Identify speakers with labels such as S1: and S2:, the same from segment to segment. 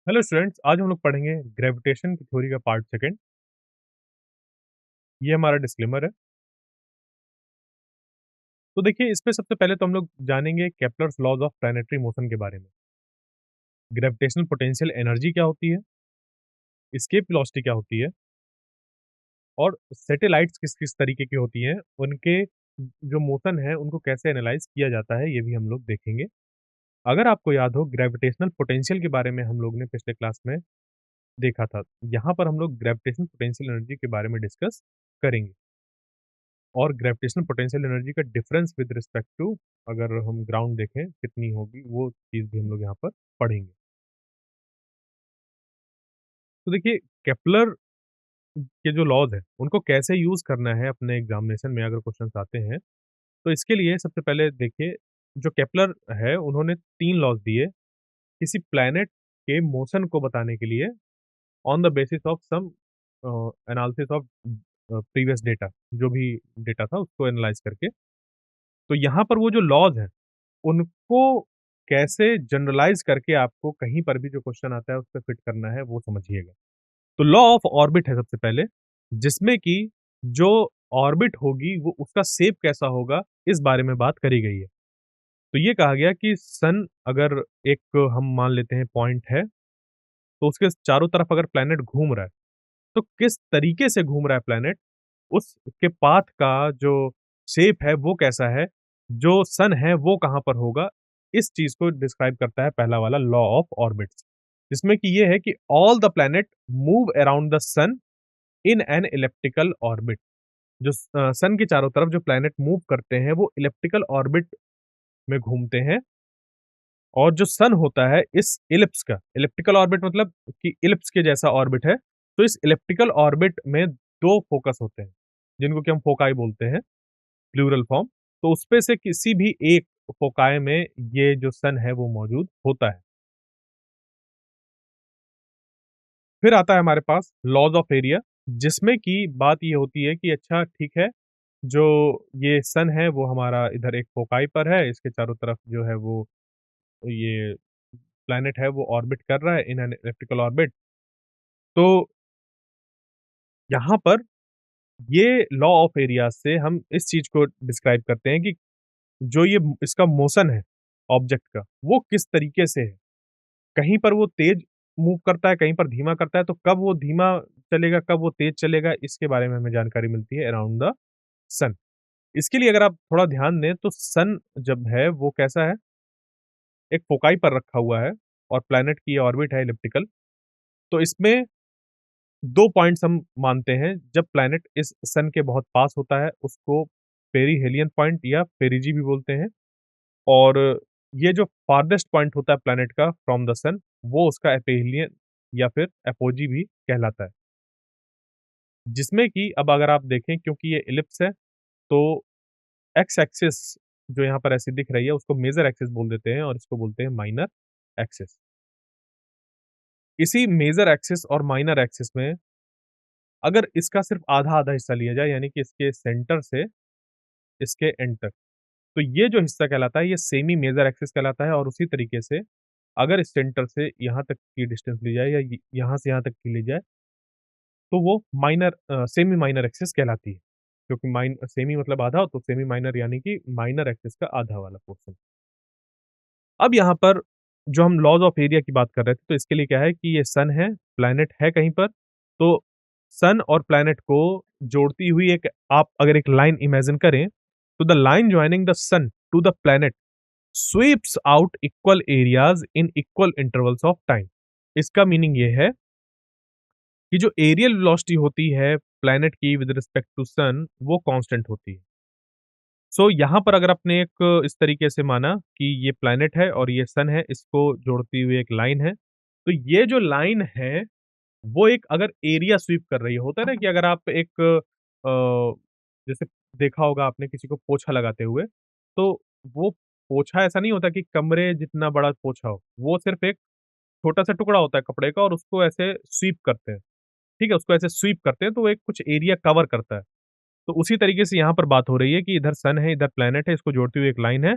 S1: Hello students, आज हम लोग पढ़ेंगे ग्रेविटेशन की थ्योरी का पार्ट सेकंड। ये हमारा डिस्क्लेमर है। तो देखिए, इसमें सबसे पहले तो हम लोग जानेंगे Kepler's laws of planetary motion के बारे में। ग्रेविटेशनल पोटेंशियल एनर्जी क्या होती है, एस्केप वेलोसिटी क्या होती है, और सैटेलाइट्स किस किस तरीके की होती हैं, उनके जो मोशन है उनको कैसे एनालाइज किया जाता है, ये भी हम लोग देखेंगे। अगर आपको याद हो, ग्रेविटेशनल पोटेंशियल के बारे में हम लोग ने पिछले क्लास में देखा था। यहाँ पर हम लोग ग्रेविटेशनल पोटेंशियल एनर्जी के बारे में डिस्कस करेंगे और ग्रेविटेशनल पोटेंशियल एनर्जी का डिफरेंस विद रिस्पेक्ट टू, अगर हम ग्राउंड देखें कितनी होगी, वो चीज़ भी हम लोग यहाँ पर पढ़ेंगे। तो देखिए, केप्लर के जो लॉज हैं उनको कैसे यूज़ करना है अपने एग्जामिनेशन में अगर क्वेश्चंस आते हैं, तो इसके लिए सबसे पहले देखिए, जो केप्लर है उन्होंने 3 लॉज दिए किसी प्लैनेट के मोशन को बताने के लिए on the basis of some analysis of previous data. जो भी डेटा था उसको एनालाइज़ करके। तो यहाँ पर वो जो लॉज हैं उनको कैसे जनरलाइज़ करके आपको कहीं पर भी जो क्वेश्चन आता है, उस पे फिट करना है, वो समझिएगा। तो लॉ ऑफ ऑर्बिट है सबसे पहले, जिसमें कि जो ऑर्बिट होगी, वो उसका शेप कैसा होगा, इस बारे में बात करी गई है। तो ये कहा गया कि सन अगर एक हम मान लेते हैं पॉइंट है, तो उसके चारों तरफ अगर प्लैनेट घूम रहा है, तो किस तरीके से घूम रहा है प्लैनेट, उसके पाथ का जो शेप है वो कैसा है, जो सन है वो कहाँ पर होगा, इस चीज़ को डिस्क्राइब करता है पहला वाला लॉ ऑफ ऑर्बिट्स। जिसमें कि ये है कि all the planet move around the sun in an elliptical orbit. जो सन के चारों तरफ जो प्लैनेट मूव करते हैं वो इलिप्टिकल ऑर्बिट में घूमते हैं। और जो सन होता है इस इलिप्स का, इलिप्टिकल ऑर्बिट मतलब कि इलिप्स के जैसा ऑर्बिट है, तो इस इलिप्टिकल ऑर्बिट में 2 फोकस होते हैं, जिनको कि हम फोकाई बोलते हैं, प्लूरल फॉर्म। तो उसपे से किसी भी एक फोकाई में ये जो सन है वो मौजूद होता है। फिर आता है हमारे पास लॉज़ ऑफ एरिया, जिसमें कि बात ये होती है कि अच्छा ठीक है, जो ये सन है वो हमारा इधर एक फोकाई पर है, इसके चारों तरफ जो है वो ये प्लैनेट है वो ऑर्बिट कर रहा है इन एन इलिप्टिकल ऑर्बिट। तो यहाँ पर ये लॉ ऑफ एरिया से हम इस चीज़ को डिस्क्राइब करते हैं कि जो ये इसका मोशन है ऑब्जेक्ट का, वो किस तरीके से है। कहीं पर वो तेज़ मूव करता है, कहीं पर धीमा करता है, तो कब वो धीमा चलेगा, कब वो तेज़ चलेगा, इसके बारे में हमें जानकारी मिलती है अराउंड द सन। इसके लिए अगर आप थोड़ा ध्यान दें, तो सन जब है वो कैसा है, एक फोकाई पर रखा हुआ है और प्लैनेट की ऑर्बिट है इलिप्टिकल। तो इसमें 2 पॉइंट्स हम मानते हैं, जब प्लैनेट इस सन के बहुत पास होता है, उसको पेरिहेलियन पॉइंट या पेरिजी भी बोलते हैं। और ये जो फार्देस्ट पॉइंट होता है प्लैनेट का फ्रॉम द सन, वो उसका एपेहिलियन या फिर एपोजी भी कहलाता है। जिसमें कि अब अगर आप देखें, क्योंकि ये इलिप्स है, तो एक्स एक्सिस जो यहाँ पर ऐसी दिख रही है, उसको मेजर एक्सिस बोल देते हैं और इसको बोलते हैं माइनर एक्सिस। इसी मेजर एक्सिस और माइनर एक्सिस में अगर इसका सिर्फ आधा-आधा हिस्सा लिया जाए, यानी कि इसके सेंटर से इसके एंड तक, तो ये जो हिस्सा कहलाता है, ये सेमी मेजर एक्सिस कहलाता है। और उसी तरीके से अगर इस सेंटर से यहाँ तक की डिस्टेंस ली जाए या यहाँ से यहाँ तक की ली जाए, तो वो सेमी माइनर एक्सिस कहलाती है। क्योंकि सेमी मतलब आधा, तो सेमी माइनर यानी कि माइनर एक्सिस का आधा वाला पोर्शन। अब यहाँ पर जो हम लॉज़ ऑफ एरिया की बात कर रहे थे, तो इसके लिए क्या है कि ये सन है, प्लैनेट है कहीं पर, तो सन और प्लैनेट को जोड़ती हुई एक, आप अगर एक लाइन इमेजिन करें, तो the line joining the sun to the planet sweeps out equal areas in equal intervals of time. इसका मीनिंग ये है कि जो एरियल वेलोसिटी होती है प्लैनेट की विद रिस्पेक्ट टू सन, वो कांस्टेंट होती है। सो यहाँ पर अगर आपने एक इस तरीके से माना कि ये प्लैनेट है और ये सन है, इसको जोड़ती हुई एक लाइन है, तो ये जो लाइन है, वो एक अगर एरिया स्वीप कर रही है, होता है ना कि अगर आप एक जैसे देखा होगा आपने किसी को पोछा लगाते हुए, तो वो पोछा ऐसा नहीं होता कि कमरे जितना बड़ा पोछा हो, वो सिर्फ़ एक छोटा-सा टुकड़ा होता है कपड़े का और उसको ऐसे स्वीप करते हैं, ठीक है? उसको ऐसे स्वीप करते हैं, तो वो एक कुछ एरिया कवर करता है। तो उसी तरीके से यहाँ पर बात हो रही है कि इधर सन है, इधर प्लैनेट है, इसको जोड़ती हुई एक लाइन है।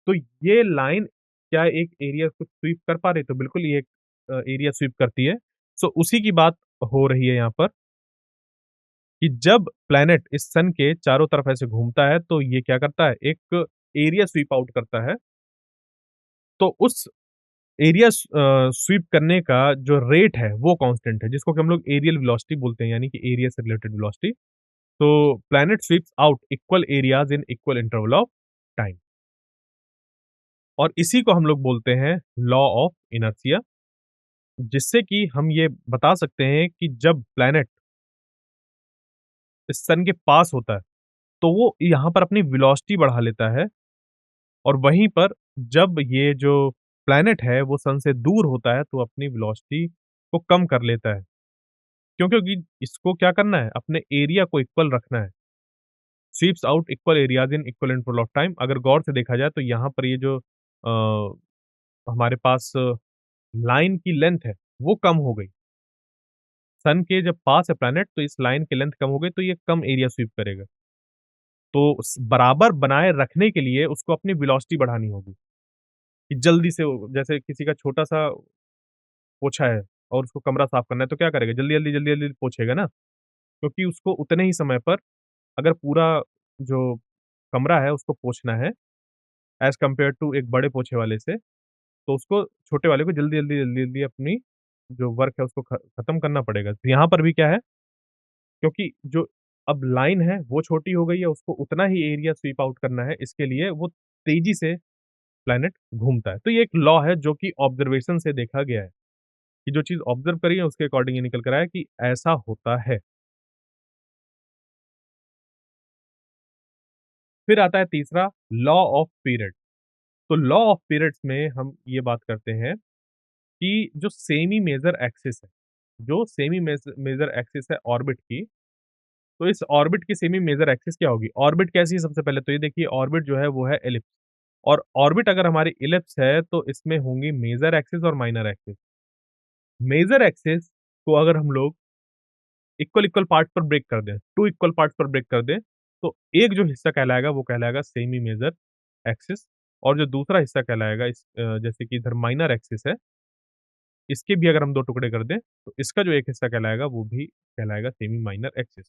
S1: तो ये लाइन क्या एक एरिया को स्वीप कर पा रही है? तो बिल्कुल ये एक एरिया स्वीप करती है। सो उसी की बात हो रही है यहाँ पर कि जब प्लैनेट इस सन के चारों तरफ ऐसे घूमता है, तो ये क्या करता है, एक एरिया स्वीप आउट करता है। तो उस एरिया स्वीप करने का जो रेट है, वो कांस्टेंट है, जिसको कि हम लोग एरियल वेलोसिटी बोलते हैं, यानी कि एरिया से रिलेटेड वेलोसिटी। तो planet sweeps out equal areas in equal interval of time और इसी को हम लोग बोलते हैं लॉ ऑफ इनर्शिया, जिससे कि हम ये बता सकते हैं कि जब प्लैनेट इस सन के पास होता है, तो वो यहाँ पर अपनी वेलोसिटी बढ़ा लेता है और वहीं पर जब ये जो प्लैनेट है, वो सन से दूर होता है, तो अपनी वेलोसिटी को कम कर लेता है। क्यों? क्योंकि इसको क्या करना है, अपने एरिया को इक्वल रखना है। Sweeps out equal areas in equal interval of time. अगर गौर से देखा जाए तो यहाँ पर ये जो हमारे पास लाइन की लेंथ है, वो कम हो गई। सन के जब पास है प्लैनेट तो इस लाइन की लेंथ कम हो गई, तो ये कम एरिया स्वीप करेगा। तो स बराबर बनाए रखने के लिए उसको अपनी वेलोसिटी बढ़ानी होगी, कि जल्दी से वो जैसे किसी का छोटा-सा पोछा है और उसको कमरा साफ करना है, तो क्या करेगा? जल्दी-जल्दी पोछेगा ना, क्योंकि उसको उतने ही समय पर अगर पूरा जो कमरा है उसको पोंछना है, एज़ कम्पेयर टू एक बड़े पोछे वाले से, तो उसको छोटे वाले को जल्दी-जल्दी अपनी जो वर्क है उसको खत्म करना पड़ेगा। तो यहाँ पर भी क्या है, क्योंकि जो अब लाइन है वो छोटी हो गई है, उसको उतना ही एरिया स्वीप आउट करना है, इसके लिए वो तेज़ी से प्लैनेट घूमता है। तो ये एक लॉ है जो कि ऑब्ज़र्वेशन से देखा गया है, कि जो चीज़ ऑब्ज़र्व करी है उसके अकॉर्डिंग ये निकल कर आया कि ऐसा होता है। फिर आता है तीसरा लॉ ऑफ पीरियड। तो लॉ ऑफ पीरियड्स में हम ये बात करते हैं कि जो सेमी मेजर एक्सिस है, जो सेमी मेजर एक्सिस है ऑर्बिट की, तो इस ऑर्बिट की सेमी मेजर एक्सिस क्या होगी? ऑर्बिट कैसी है सबसे पहले तो ये देखिए ऑर्बिट जो है वो है एलिप्स और ऑर्बिट अगर हमारी इलिप्स है तो इसमें होंगी मेजर एक्सिस और माइनर एक्सिस। मेजर एक्सिस को अगर हम लोग इक्वल-इक्वल पार्ट पर ब्रेक कर दें, 2 इक्वल पार्ट्स पर ब्रेक कर दें, तो एक जो हिस्सा कहलाएगा वो कहलाएगा सेमी मेजर एक्सिस और जो दूसरा हिस्सा कहलाएगा जैसे कि इधर माइनर एक्सिस है, इसके भी अगर हम 2 टुकड़े कर दें, तो इसका जो एक हिस्सा कहलाएगा वो भी कहलाएगा सेमी माइनर एक्सिस।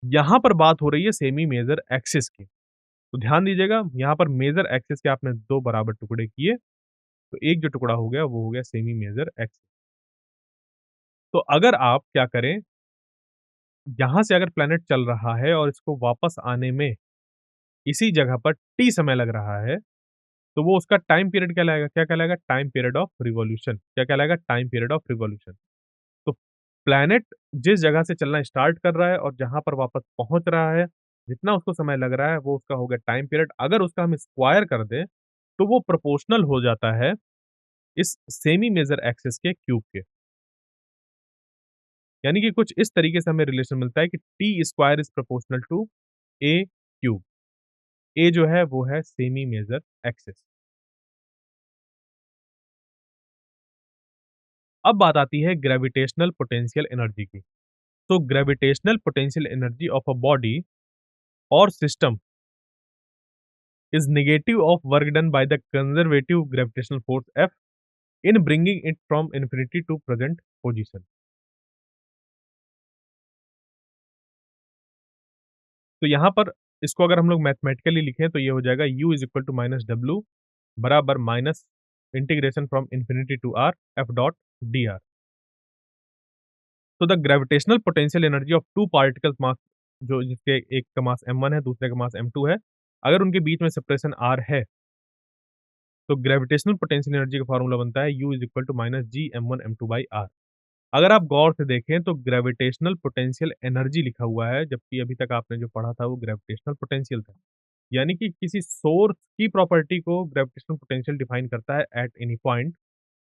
S1: यहाँ पर बात हो रही है सेमी मेजर एक्सिस की, तो ध्यान दीजिएगा यहाँ पर मेजर एक्सिस के आपने 2 बराबर टुकड़े किए, तो एक जो टुकड़ा हो गया वो हो गया सेमी मेजर एक्सिस। तो अगर आप क्या करें, यहाँ से अगर प्लैनेट चल रहा है और इसको वापस आने में इसी जगह पर टी समय लग रहा है, तो वो उसका टाइम पीरियड कहलाएगा, क्या कहलाएगा? Time period of revolution. क्या कहलाएगा? Time period of revolution. तो प्लैनेट जिस जगह से चलना स्टार्ट कर रहा है और जहाँ पर वापस पहुँच रहा है, जितना उसको समय लग रहा है, वो उसका हो गया टाइम पीरियड। अगर उसका हम स्क्वायर कर दें, तो वो प्रोपोर्शनल हो जाता है इस सेमी मेजर एक्सिस के क्यूब के। यानी कि कुछ इस तरीके से हमें रिलेशन मिलता है कि T square is proportional to a cube. A जो है वो है सेमी मेजर एक्सिस। अब बात आती है ग्रेविटेशनल पोटेंशियल एनर्जी की। तो gravitational potential energy of a body और system is negative of work done by the conservative gravitational force F in bringing it from infinity to present position. तो यहाँ पर इसको अगर हम लोग मैथमेटिकली लिखें तो ये हो जाएगा u is equal to minus W बराबर minus integration from infinity to R F dot D R. तो the gravitational potential energy of two particles mass, जो जिसके एक का मास m1 है, दूसरे का मास m2 है, अगर उनके बीच में सेपरेशन r है, तो ग्रेविटेशनल पोटेंशियल एनर्जी का फॉर्मूला बनता है u is equal to minus G m1 m2 by r। अगर आप गौर से देखें तो ग्रेविटेशनल पोटेंशियल एनर्जी लिखा हुआ है, जबकि अभी तक आपने जो पढ़ा था वो ग्रेविटेशनल पोटेंशियल था। यानी कि किसी सोर्स की प्रॉपर्टी को ग्रेविटेशनल पोटेंशियल डिफाइन करता है एट एनी पॉइंट,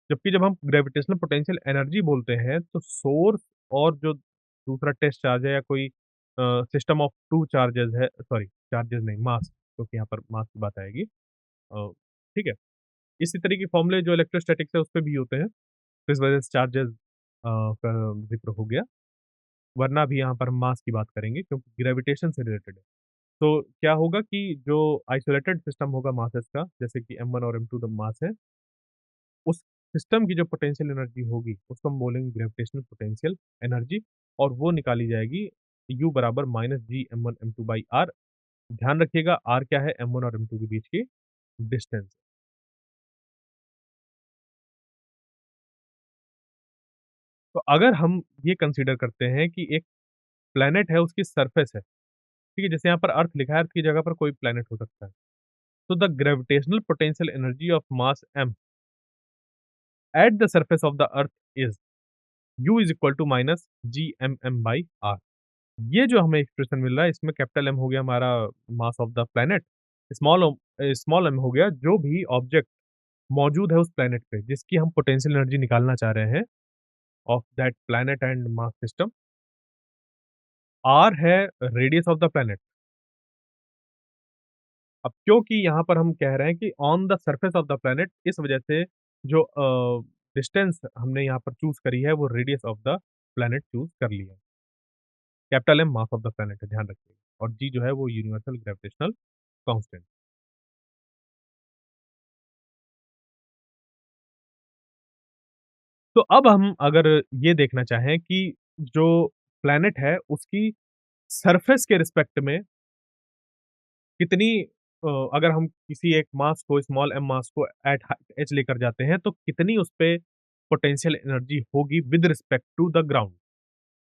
S1: जबकि जब हम ग्रेविटेशनल पोटेंशियल एनर्जी बोलते हैं तो सोर्स और जो दूसरा टेस्ट चार्ज है या कोई सिस्टम ऑफ 2 चार्जेस है, सॉरी चार्जेस नहीं मास, क्योंकि यहाँ पर मास की बात आएगी। ठीक है? इसी तरह के फॉर्मूले जो इलेक्ट्रोस्टैटिक्स है उसपे भी होते हैं, तो इस वजह से चार्जेस का ज़िक्र हो गया, वरना अभी यहाँ पर हम मास की बात करेंगे क्योंकि ग्रेविटेशन से रिलेटेड है। तो क्या होगा कि जो आइसोलेटेड सिस्टम होगा मासेस का, जैसे कि m1 और m2 द मास है, सिस्टम की जो पोटेंशियल एनर्जी होगी, उसको हम बोलेंगे ग्रेविटेशनल पोटेंशियल एनर्जी और वो निकाली जाएगी U बराबर minus G M1 M2 by R। ध्यान रखिएगा R क्या है? M1 और M2 के बीच की डिस्टेंस। तो अगर हम ये कंसीडर करते हैं कि एक प्लैनेट है, उसकी सरफेस है, ठीक है? जैसे यहाँ पर अर्थ लिखा है, अर्थ की जगह पर कोई प्लैनेट हो सकता है। तो the gravitational potential energy of mass m at the surface of the earth is U is equal to minus G M M by R. ये जो हमें एक्सप्रेशन मिल रहा है, इसमें कैपिटल M हो गया हमारा मास of the planet, small m हो गया जो भी ऑब्जेक्ट मौजूद है उस प्लैनेट पे, जिसकी हम पोटेंशियल एनर्जी निकालना चाह रहे हैं of that planet and mass system. R है रेडियस ऑफ द प्लैनेट। अब क्योंकि यहाँ पर हम कह रहे हैं कि on the surface of the planet, इस वजह से जो डिस्टेंस हमने यहाँ पर चूज़ करी है, वो radius of the planet choose कर ली है। Capital M mass of the planet है, ध्यान रखिएगा और G जो है वो यूनिवर्सल ग्रेविटेशनल कांस्टेंट। तो अब हम अगर ये देखना चाहें कि जो प्लैनेट है, उसकी सरफेस के रिस्पेक्ट में कितनी अगर हम किसी एक मास को स्मॉल m मास को एट हाइट h लेकर जाते हैं, तो कितनी उसपे पोटेंशियल एनर्जी होगी with respect to the ground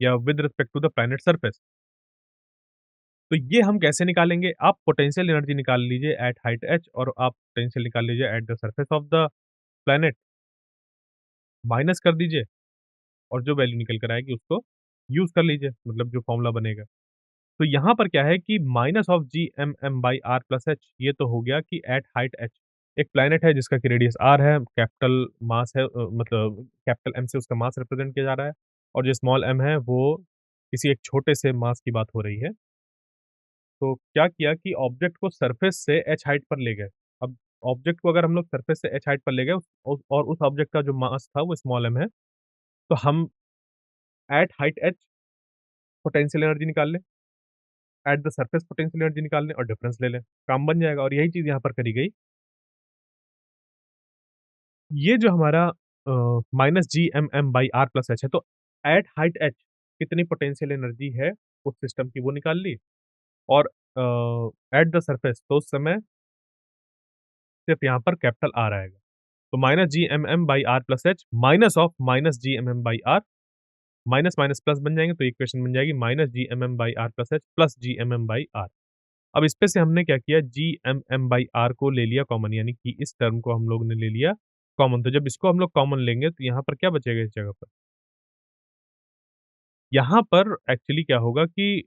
S1: या with respect to the planet surface. तो ये हम कैसे निकालेंगे? आप पोटेंशियल एनर्जी निकाल लीजिए एट हाइट h और आप पोटेंशियल निकाल लीजिए eight the surface of the planet, minus कर दीजिए और जो वैल्यू निकल कर आएगी उसको यूज़ कर लीजिए, मतलब जो फ़ॉर्मूला बनेगा। तो यहाँ पर क्या है कि minus of G M M by R plus H, ये तो हो गया कि एट हाइट एच एक प्लैनेट है जिसका कि रेडियस आर है, कैपिटल मास है, मतलब कैपिटल एम से उसका मास रिप्रेजेंट किया जा रहा है और जो स्मॉल एम है वो किसी एक छोटे से मास की बात हो रही है। तो क्या किया कि ऑब्जेक्ट को सरफेस से एच हाइट पर ले गए। अब ऑब्जेक्ट को अगर हम लोग सरफेस से एच हाइट पर ले गए और उस ऑब्जेक्ट का जो मास था वो स्मॉल एम है, तो हम at height H potential energy निकाल लें, at the surface potential energy निकाल लें और डिफरेंस ले लें, काम बन जाएगा और यही चीज़ यहाँ पर करी गई। ये जो हमारा minus G M M by R plus H है, तो एट हाइट एच कितनी पोटेंशियल एनर्जी है उस सिस्टम की वो निकाल ली और एट द सरफेस तो उस समय सिर्फ यहाँ पर कैपिटल आर आएगा। तो minus G M M by R plus H minus of minus G M M by R, minus minus plus बन जाएंगे तो इक्वेशन बन जाएगी minus G M M by R plus H plus G M M by R. अब इसपे से हमने क्या किया, G M M by R को ले लिया कॉमन, यानी कि इस टर्म को हम लोग ने ले लिया कॉमन। तो जब इसको हम लोग कॉमन लेंगे तो यहाँ पर क्या बचेगा इस जगह पर? यहाँ पर एक्चुअली क्या होगा कि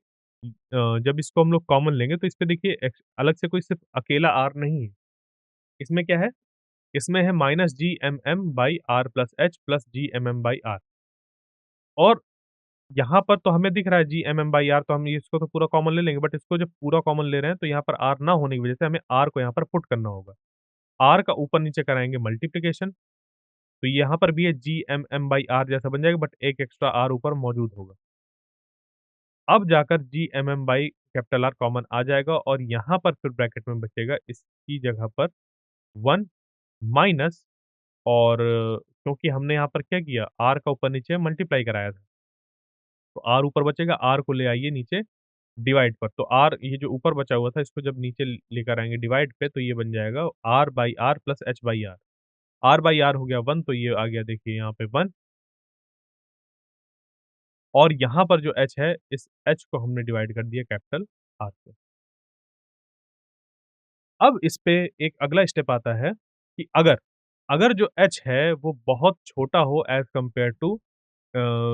S1: जब इसको हम लोग कॉमन लेंगे तो इसपे देखिए अलग से कोई सिर्फ अकेला आर नहीं है। इसमें क्या है? इसमें है minus G M M by R plus H plus G M M by R और यहाँ पर तो हमें दिख रहा है G M M by R, तो हम इसको तो पूरा कॉमन ले लेंगे, बट इसको जब पूरा कॉमन ले रहे हैं तो यहाँ पर आर ना होने की वजह से हमें आर को यहाँ पर पुट करना होगा। आर का ऊपर-नीचे कराएँगे मल्टिप्लिकेशन, तो यहाँ पर भी है GMM/R जैसा बन जाएगा, बट एक एक्स्ट्रा R ऊपर मौजूद होगा। अब जाकर GMM/R कॉमन आ जाएगा और यहाँ पर फिर ब्रैकेट में बचेगा इसकी जगह पर 1 माइनस और क्योंकि हमने यहाँ पर क्या किया, R का ऊपर-नीचे मल्टीप्लाई कराया था, तो R ऊपर बचेगा, R को ले आइए नीचे डिवाइड पर, तो R ये जो ऊपर बचा हुआ था इसको जब नीचे लेकर आएँगे डिवाइड पे, तो ये बन जाएगा R/R plus H/R। R by R हो गया 1, तो ये आ गया देखिए यहाँ पे 1 और यहाँ पर जो H है, इस H को हमने डिवाइड कर दिया कैपिटल R से। अब इस पे एक अगला स्टेप आता है कि अगर अगर जो H है वो बहुत छोटा हो as compare to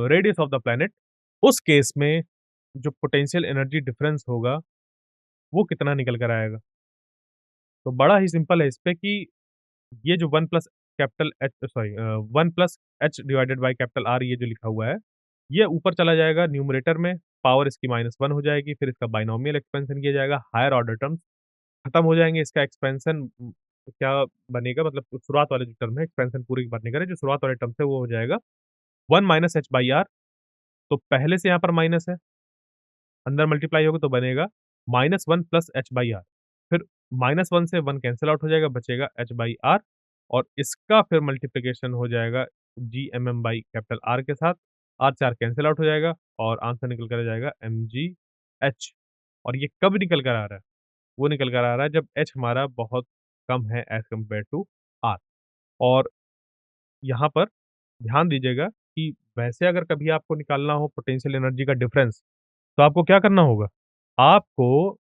S1: radius of the planet, उस केस में जो पोटेंशियल एनर्जी डिफरेंस होगा, वो कितना निकल कर आएगा? तो बड़ा ही सिंपल है इस पे कि ये जो 1 plus capital H sorry 1 plus H divided by capital R ये जो लिखा हुआ है, ये ऊपर चला जाएगा न्यूमरेटर में, पावर इसकी -1 हो जाएगी, फिर इसका बायनोमियल एक्सपेंशन किया जाएगा, हायर ऑर्डर टर्म्स खत्म हो जाएँगे, इसका एक्सपेंशन क्या बनेगा, मतलब शुरुआत वाले जो टर्म है एक्सपेंशन पूरी की बात नहीं कर रहे, जो शुरुआत वाले टर्म है वो हो जाएगा 1 माइनस एच बाई आर, तो पहले से यहाँ पर माइनस है, अंदर मल्टीप्लाई होगा तो बनेगा -1 प्लस एच बाई आर, फिर -1 से 1 कैंसल आउट हो जाएगा, बचेगा एच बाई आर और इसका फिर मल्टिप्लिकेशन हो जाएगा जीएमएम बाई कैपिटल आर के साथ, आर से आर कैंसल आउट हो जाएगा और आंसर निकल कर आ जाएगा एमजीएच। और ये कब निकल कर आ रहा है? वो निकल कर आ रहा है जब एच हमारा बहुत कम है एज़ कम्पेयर टू आर। और यहाँ पर ध्यान दीजिएगा कि वैसे अगर कभी आपको निकालना हो पोटेंशियल एनर्जी का डिफरेंस, तो आपको क्या करना होगा? आपको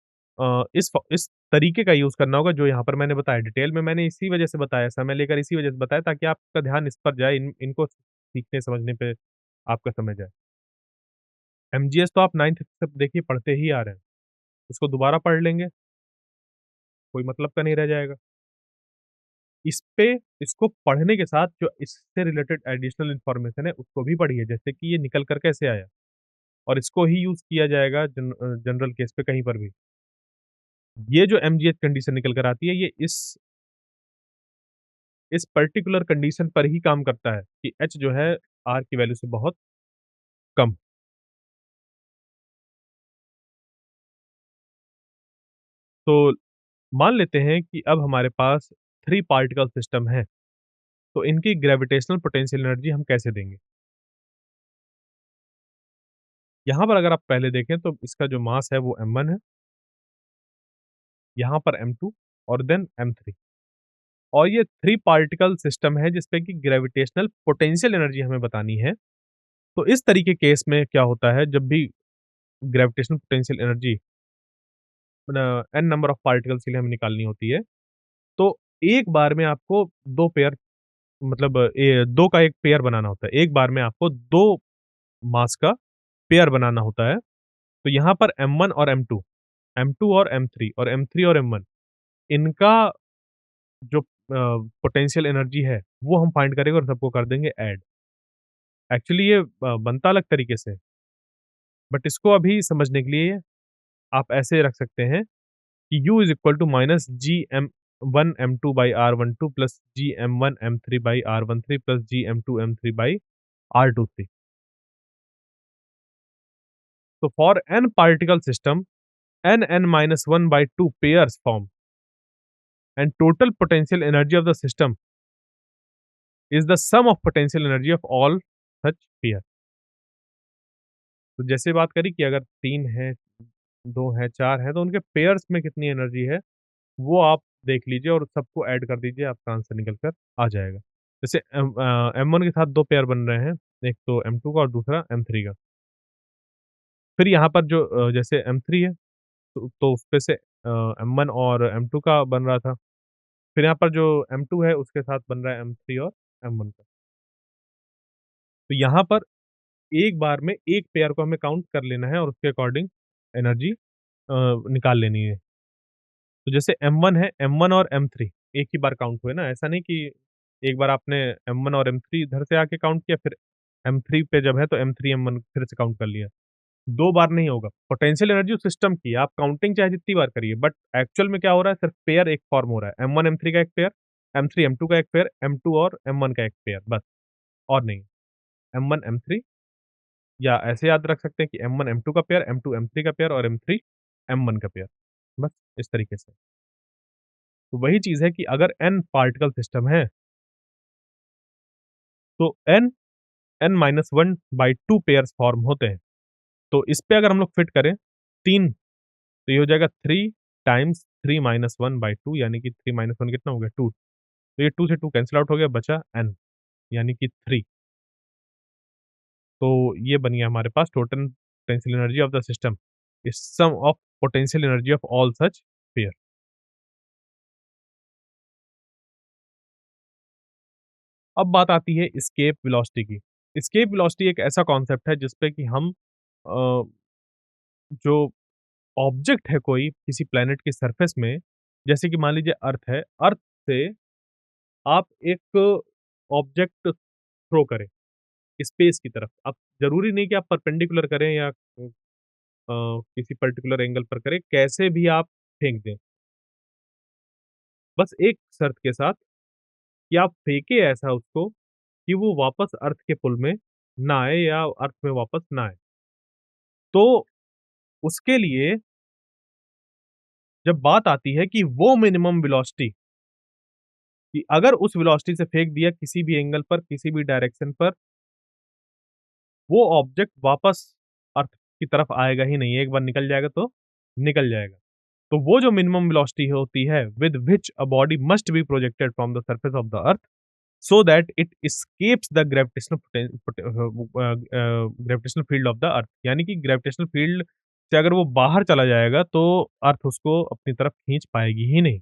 S1: इस तरीके का यूज़ करना होगा जो यहाँ पर मैंने बताया। डिटेल में मैंने इसी वजह से बताया, समय लेकर इसी वजह से बताया ताकि आपका ध्यान इस पर जाए, इनको सीखने समझने पे आपका समय जाए। एमजीएस तो आप 9th तक देखिए पढ़ते ही आ रहे हैं। इसको दोबारा पढ़ लेंगे, कोई मतलब का नहीं रह जाएगा। इस पे इसको पढ़ने के साथ जो इससे रिलेटेड एडिशनल इन्फॉर्मेशन है, उसको भी पढ़िए, जैसे कि ये निकल कर कैसे आया और इसको ही यूज़ किया जाएगा जनरल केस पे कहीं पर भी। ये जो एमजीएच कंडीशन निकल कर आती है, ये इस पर्टिकुलर कंडीशन पर ही काम करता है कि एच जो है आर की वैल्यू से बहुत कम। तो मान लेते हैं कि अब हमारे पास 3 पार्टिकल सिस्टम है, तो इनकी ग्रेविटेशनल पोटेंशियल एनर्जी हम कैसे देंगे? यहाँ पर अगर आप पहले देखें तो इसका जो मास है वो m1 है, यहाँ पर m2 और देन m3 और ये 3 पार्टिकल सिस्टम है जिसपे कि ग्रेविटेशनल पोटेंशियल एनर्जी हमें बतानी है। तो इस तरीके केस में क्या होता है जब भी gravitational potential energy n number of particles के लिए हमें निकालनी होती है, तो एक बार में आपको 2 पेयर मतलब 2 का एक पेयर बनाना होता है। एक बार में आपको 2 मास का पेयर बनाना होता है। तो यहाँ पर m1 और m2 और m3 और m3 और m1 इनका जो पोटेंशियल एनर्जी है, वो हम फाइंड करेंगे और सबको कर देंगे ऐड। एक्चुअली ये बनता अलग तरीके से, बट इसको अभी समझने के लिए आप ऐसे रख सकते हैं कि U is equal to minus GM1 M2 by R12 plus GM1 M3 by R13 plus GM2 M3 by R23। So for n particle system, n minus 1 by 2 pairs form and total potential energy of the system is the sum of potential energy of all such pair। तो जैसे बात करी कि अगर 3 है, 2 है, 4 है, तो उनके पेयर्स में कितनी एनर्जी है, वो आप देख लीजिए और सबको ऐड कर दीजिए, आपका आंसर निकल कर आ जाएगा। जैसे M1 के साथ 2 पेयर बन रहे हैं, एक तो M2 का और दूसरा M3 का। फिर यहाँ पर जो जैसे M3 है, तो उसपे से M1 और M2 का बन रहा था। फिर यहाँ पर जो M2 है, उसके साथ बन रहा है M3 और M1 का। तो यहाँ पर एक बार में एक पेयर को हमें काउंट कर लेना है और उसके अकॉर्डिंग एनर्जी निकाल लेनी है। तो जैसे M1 है, M1 और M3 एक ही बार काउंट हुए ना, ऐसा नहीं कि एक बार आपने M1 और M3 इधर से आके काउंट किया, फिर M3 पे जब है तो M3, M1 फिर से काउंट कर लिया। 2 बार नहीं होगा। पोटेंशियल एनर्जी उस सिस्टम की है, आप काउंटिंग चाहे जितनी बार करिए, बट एक्चुअल में क्या हो रहा है, सिर्फ पेयर एक फॉर्म हो रहा है। M1 M3 का एक पेयर, M3 M2 का एक पेयर, M2 और M1 का एक पेयर, बस और नहीं। M1 M3 या ऐसे याद रख सकते हैं कि M1 M2 का पेयर, M2 M3 का पेयर और M3 M1 का पेयर। बस इस तरीके से। तो वही चीज़ है कि अगर n पार्टिकल सिस्टम है, तो n-1 बाई 2 पेयर्स फॉर्म होते हैं। तो इस पे अगर हम लोग फिट करें 3 तो ये हो जाएगा 3 टाइम्स 3 माइनस 1 बाई 2 यानी कि 3 माइनस 1 कितना हो गया 2। तो ये 2 से 2 कैंसल आउट हो गया, बचा n यानी कि 3। तो ये बन गया हमारे पास total potential energy of the system is sum of potential energy of all such pair. अब बात आती है एस्केप वेलोसिटी की। एस्केप वेलोसिटी एक ऐसा कॉन्सेप्ट है जिसपे कि हम अ, जो ऑब्जेक्ट है कोई किसी प्लैनेट की सरफेस में, जैसे कि मान लीजिए अर्थ है, अर्थ से आप एक ऑब्जेक्ट थ्रो करें स्पेस की तरफ। अब ज़रूरी नहीं कि आप परपेंडिकुलर करें या किसी पर्टिकुलर एंगल पर करें, कैसे भी आप फेंक दें। बस एक शर्त के साथ कि आप फेंके ऐसा उसको कि वो वापस अर्थ के पुल में ना आए या अर्थ में वापस ना आए। तो उसके लिए जब बात आती है कि वो मिनिमम वेलोसिटी कि अगर उस वेलोसिटी से फेंक दिया किसी भी एंगल पर, किसी भी डायरेक्शन पर, वो ऑब्जेक्ट वापस अर्थ की तरफ आएगा ही नहीं। एक बार निकल जाएगा तो निकल जाएगा। तो वो जो मिनिमम वेलोसिटी होती है with which a body must be projected from the surface of the earth so that it escapes the gravitational field of the earth, यानी कि ग्रेविटेशनल फील्ड से अगर वो बाहर चला जाएगा तो अर्थ उसको अपनी तरफ खींच पाएगी ही नहीं।